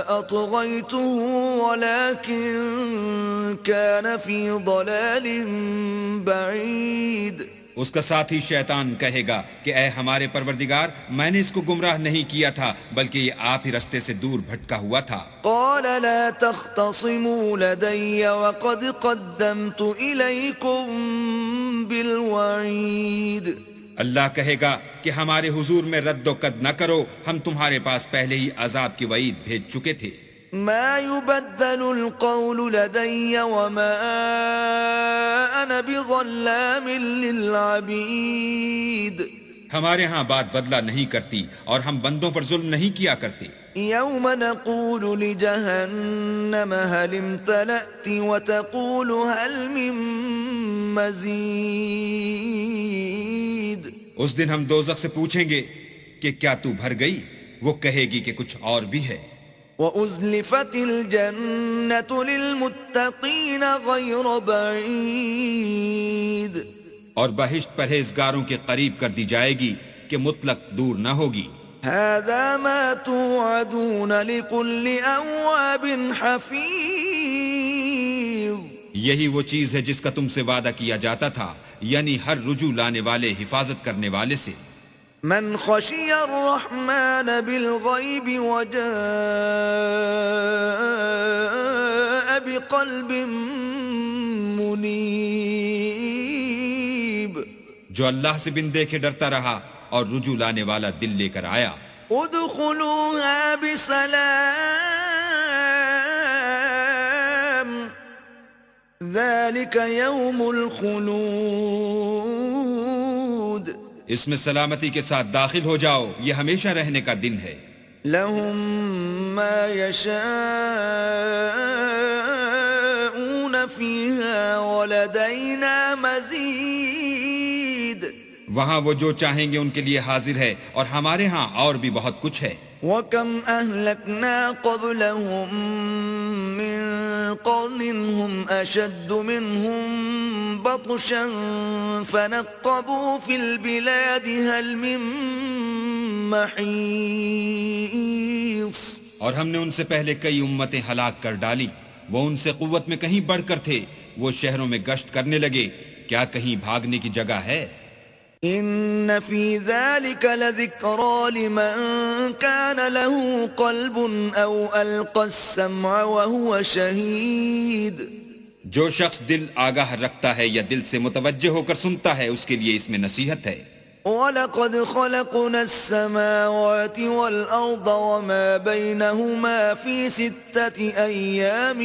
أطغيته ولكن كان في ضلال بعيد۔ اس کا ساتھی شیطان کہے گا کہ اے ہمارے پروردگار، میں نے اس کو گمراہ نہیں کیا تھا بلکہ یہ آپ ہی رستے سے دور بھٹکا ہوا تھا۔ قال لا تختصموا لدي وقد قدمت إليكم بالوعيد۔ اللہ کہے گا کہ ہمارے حضور میں رد و قد نہ کرو، ہم تمہارے پاس پہلے ہی عذاب کی وعید بھیج چکے تھے۔ ما يبدل القول لدي وما أنا بظلام للعبيد۔ ہمارے ہاں بات بدلہ نہیں کرتی اور ہم بندوں پر ظلم نہیں کیا کرتے۔ يوم نقول لجهنم هل امتلأت وتقول هل من مزيد۔ اس دن ہم دوزخ سے پوچھیں گے کہ کیا تو بھر گئی؟ وہ کہے گی کہ کچھ اور بھی ہے۔ وَأُزْلِفَتِ الْجَنَّةُ لِلْمُتَّقِينَ غَيْرَ بَعِيدٍ۔ اور بہشت پرہیزگاروں کے قریب کر دی جائے گی کہ مطلق دور نہ ہوگی۔ هَذَا مَا تُوعَدُونَ لِكُلِّ أَوَّابٍ حَفِيظٍ۔ یہی وہ چیز ہے جس کا تم سے وعدہ کیا جاتا تھا، یعنی ہر رجوع لانے والے، حفاظت کرنے والے سے۔ من خشی الرحمن بالغیب وجاء بقلب منیب۔ جو اللہ سے بن دیکھے ڈرتا رہا اور رجوع لانے والا دل لے کر آیا۔ ادخلوها بسلام ذلك يوم الخلود۔ اس میں سلامتی کے ساتھ داخل ہو جاؤ، یہ ہمیشہ رہنے کا دن ہے۔ لهم ما يشاءون فيها ولدينا مزيد۔ وہاں وہ جو چاہیں گے ان کے لیے حاضر ہے اور ہمارے ہاں اور بھی بہت کچھ ہے۔ وَكَمْ أَهْلَكْنَا قَبْلَهُمْ مِنْ قَرْنٍ هُمْ أَشَدُّ مِنْهُمْ بَطْشًا فَنَقَّبُوا فِي الْبِلَادِ هَلْ مِنْ مَحِيصٍ۔ اور ہم نے ان سے پہلے کئی امتیں ہلاک کر ڈالی، وہ ان سے قوت میں کہیں بڑھ کر تھے، وہ شہروں میں گشت کرنے لگے، کیا کہیں بھاگنے کی جگہ ہے؟ ان فی ذلک لذکرى لمن کان له قلب او القى السمع وهو شہید۔ جو شخص دل آگاہ رکھتا ہے یا دل سے متوجہ ہو کر سنتا ہے، اس کے لیے اس میں نصیحت ہے۔ وَلَقَدْ خَلَقْنَا السَّمَاوَاتِ وَالْأَرْضَ وَمَا بَيْنَهُمَا فِي 6 أَيَّامٍ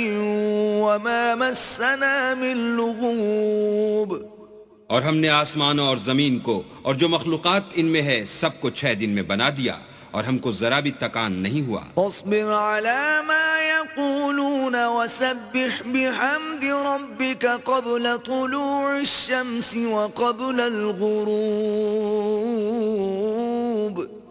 وَمَا مَسَّنَا مِن لُغُوبٍ۔ اور ہم نے آسمانوں اور زمین کو اور جو مخلوقات ان میں ہے سب کو 6 دن میں بنا دیا اور ہم کو ذرا بھی تکان نہیں ہوا۔ اصبر على ما يقولون وسبح بحمد ربك قبل طلوع الشمس وقبل الغروب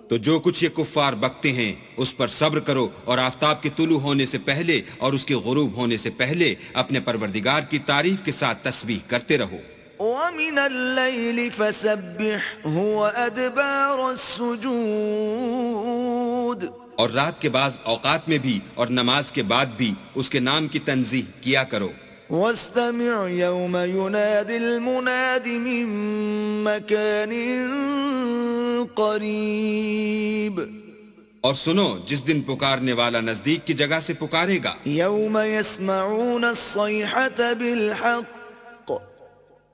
تو جو کچھ یہ کفار بکتے ہیں اس پر صبر کرو اور آفتاب کے طلوع ہونے سے پہلے اور اس کے غروب ہونے سے پہلے اپنے پروردگار کی تعریف کے ساتھ تسبیح کرتے رہو. وَمِنَ اللَّيْلِ فَسَبِّحْهُ وَأَدْبَارَ السُّجُودِ اور رات کے بعض اوقات میں بھی اور نماز کے بعد بھی اس کے نام کی تنزیح کیا کرو. وَاسْتَمِعْ يَوْمَ يُنَادِ الْمُنَادِ مِن مَّكَانٍ قَرِيبٍ اور سنو جس دن پکارنے والا نزدیک کی جگہ سے پکارے گا. يَوْمَ يَسْمَعُونَ الصَّيْحَةَ بِالْحَقِّ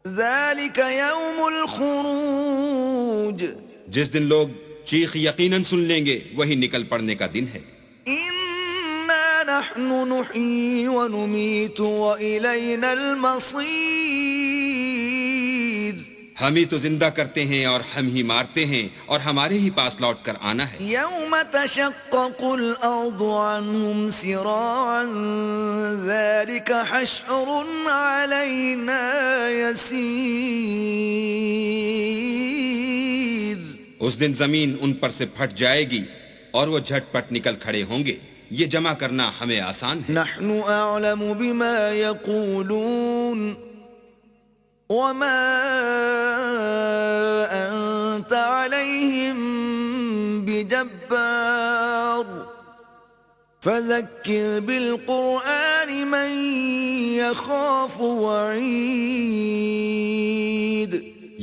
ذَلِكَ يَوْمُ الْخُرُوجِ جس دن لوگ چیخ یقیناً سن لیں گے وہی نکل پڑنے کا دن ہے. إِنَّا نَحْنُ نُحْيِي وَنُمِيتُ وَإِلَيْنَا الْمَصِيرُ ہم ہی تو زندہ کرتے ہیں اور ہم ہی مارتے ہیں اور ہمارے ہی پاس لوٹ کر آنا ہے. يَوْمَ تَشَقَّقُ الْأَرْضُ عَنْهُمْ سِرَاعًا ذَلِكَ حَشْرٌ عَلَيْنَا يَسِيرٌ اس دن زمین ان پر سے پھٹ جائے گی اور وہ جھٹ پٹ نکل کھڑے ہوں گے. یہ جمع کرنا ہمیں آسان ہے. نحن أعلم بما يقولون وما أنت عليهم بجبار فذكر بالقرآن من يخاف وعيد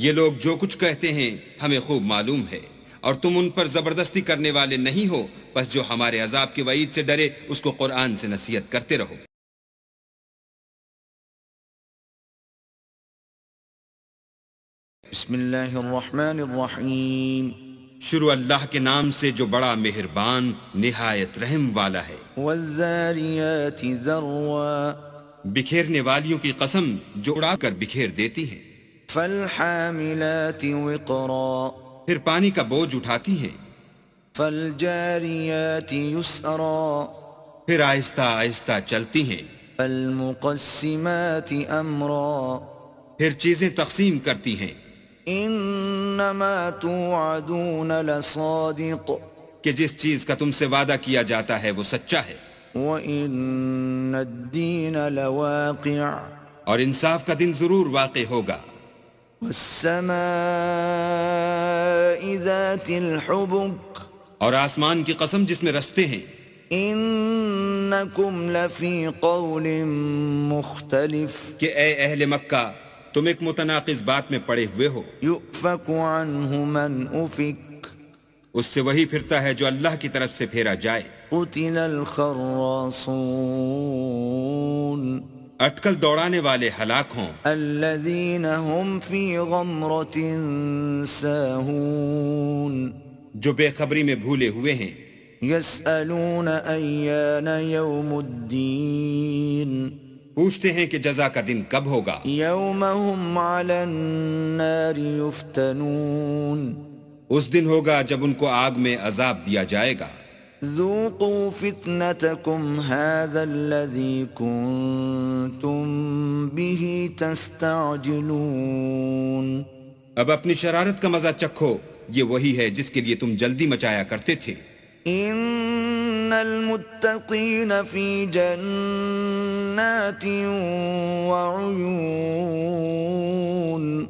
یہ لوگ جو کچھ کہتے ہیں ہمیں خوب معلوم ہے اور تم ان پر زبردستی کرنے والے نہیں ہو. بس جو ہمارے عذاب کے وعید سے ڈرے اس کو قرآن سے نصیحت کرتے رہو. بسم اللہ الرحمن الرحیم شروع اللہ کے نام سے جو بڑا مہربان نہایت رحم والا ہے. والذاریات ذروا بکھیرنے والیوں کی قسم جو اڑا کر بکھیر دیتی ہیں. فالحاملات وقرا پھر پانی کا بوجھ اٹھاتی ہیں. فالجاریات یسرا پھر آہستہ آہستہ چلتی ہیں. فالمقسمات امرا پھر چیزیں تقسیم کرتی ہیں. انما توعدون لصادق کہ جس چیز کا تم سے وعدہ کیا جاتا ہے وہ سچا ہے. وان الدین لواقع اور انصاف کا دن ضرور واقع ہوگا. والسماء ذات الحبك اور آسمان کی قسم جس میں رستے ہیں. انکم لفی قول مختلف کہ اے اہل مکہ تم ایک متناقض بات میں پڑے ہوئے ہو. یؤفک عنہ من افک اس سے وہی پھرتا ہے جو اللہ کی طرف سے پھیرا جائے. قتل الخراصون اٹکل دوڑانے والے ہلاک ہوں. الذین هم فی غمرة ساہون جو بے خبری میں بھولے ہوئے ہیں. یسألون ایان یوم الدین پوچھتے ہیں کہ جزا کا دن کب ہوگا. یوم هم علی النار یفتنون اس دن ہوگا جب ان کو آگ میں عذاب دیا جائے گا. ذوقوا فتنتکم هذا الذی کنتم به تستعجلون اب اپنی شرارت کا مزہ چکھو یہ وہی ہے جس کے لیے تم جلدی مچایا کرتے تھے. ان المتقین فی جنات وعیون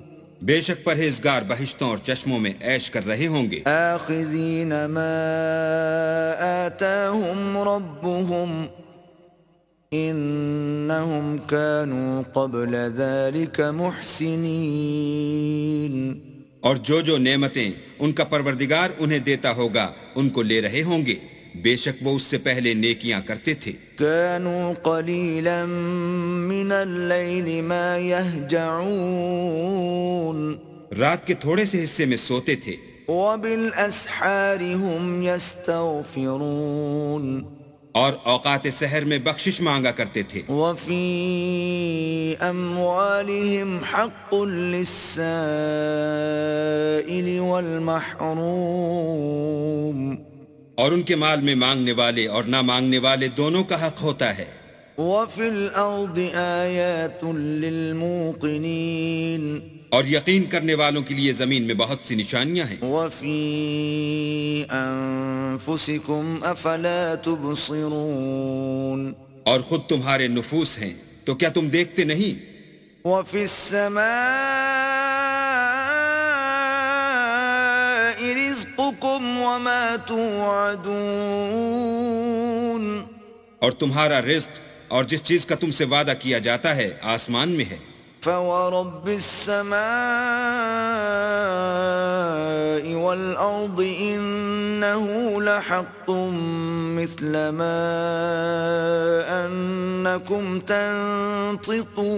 بے شک پرہیزگار بہشتوں اور چشموں میں عیش کر رہے ہوں گے. آخذین ما آتاہم ربهم انہم كانوا قبل ذلك محسنین اور جو نعمتیں ان کا پروردگار انہیں دیتا ہوگا ان کو لے رہے ہوں گے. بے شک وہ اس سے پہلے نیکیاں کرتے تھے. كانوا قليلا من الليل ما يهجعون رات کے تھوڑے سے حصے میں سوتے تھے. وبالاسحار هم يستغفرون اور اوقات سحر میں بخشش مانگا کرتے تھے. وفي اموالهم حق للسائل والمحروم اور ان کے مال میں مانگنے والے اور نہ مانگنے والے دونوں کا حق ہوتا ہے. وَفِي الْأَرْضِ آيَاتٌ لِّلْمُوقِنِينَ اور یقین کرنے والوں کے لیے زمین میں بہت سی نشانیاں ہیں. وَفِي أَنفُسِكُمْ أَفَلَا تُبْصِرُونَ اور خود تمہارے نفوس ہیں تو کیا تم دیکھتے نہیں؟ وَفِي السَّمَاءِ رِزْقُكُمْ وَمَا تُوعَدُونَ اور تمہارا رزق اور جس چیز کا تم سے وعدہ کیا جاتا ہے آسمان میں ہے. فَوَرَبِّ السَّمَاءِ وَالْأَرْضِ إِنَّهُ لَحَقٌّ مِثْلَ مَا أَنَّكُمْ تَنطِقُونَ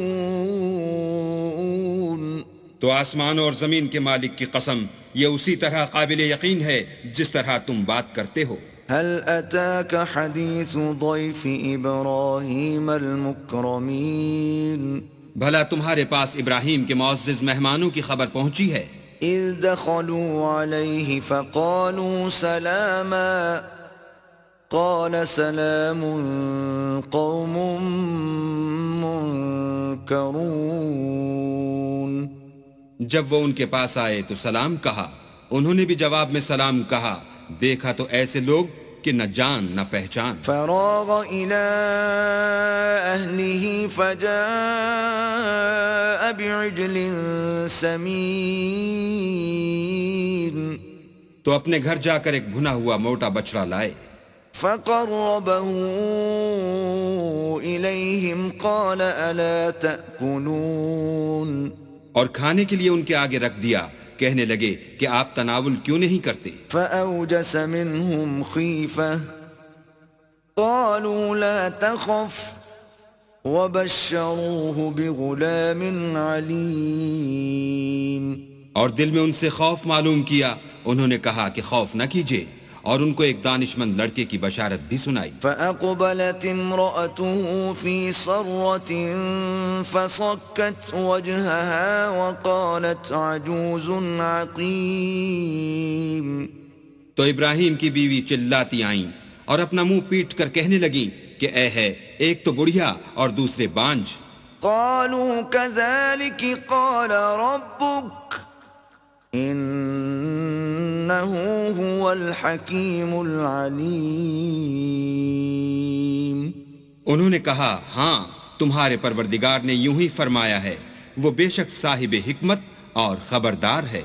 تو آسمان اور زمین کے مالک کی قسم یہ اسی طرح قابل یقین ہے جس طرح تم بات کرتے ہو. هل أتاك حديث ضيف إبراهيم المكرمين بھلا تمہارے پاس ابراہیم کے معزز مہمانوں کی خبر پہنچی ہے؟ إذ دخلوا عليه فقالوا سلاما قال سلام قوم منكرون جب وہ ان کے پاس آئے تو سلام کہا. انہوں نے بھی جواب میں سلام کہا. دیکھا تو ایسے لوگ کہ نہ جان نہ پہچان. فراغ إلى أهله فجاء بعجل سمين تو اپنے گھر جا کر ایک بھنا ہوا موٹا بچڑا لائے. فقربه إليهم قال ألا تأكلون اور کھانے کے لیے ان کے آگے رکھ دیا. کہنے لگے کہ آپ تناول کیوں نہیں کرتے؟ فأوجس منهم خيفة قالوا لا تخف وبشروه بغلام عليم اور دل میں ان سے خوف معلوم کیا. انہوں نے کہا کہ خوف نہ کیجیے اور ان کو ایک دانشمند لڑکے کی بشارت بھی سنائی. فأقبلت امرأته في صرة فصكت وجهها وقالت عجوز عقيم تو ابراہیم کی بیوی چلاتی آئیں اور اپنا منہ پیٹ کر کہنے لگیں کہ اے ہے ایک تو بڑھیا اور دوسرے بانجھ. قالوا كذلك قال ربك إنه هو الحكيم العليم انہوں نے کہا ہاں تمہارے پروردگار نے یوں ہی فرمایا ہے. وہ بے شک صاحب حکمت اور خبردار ہے.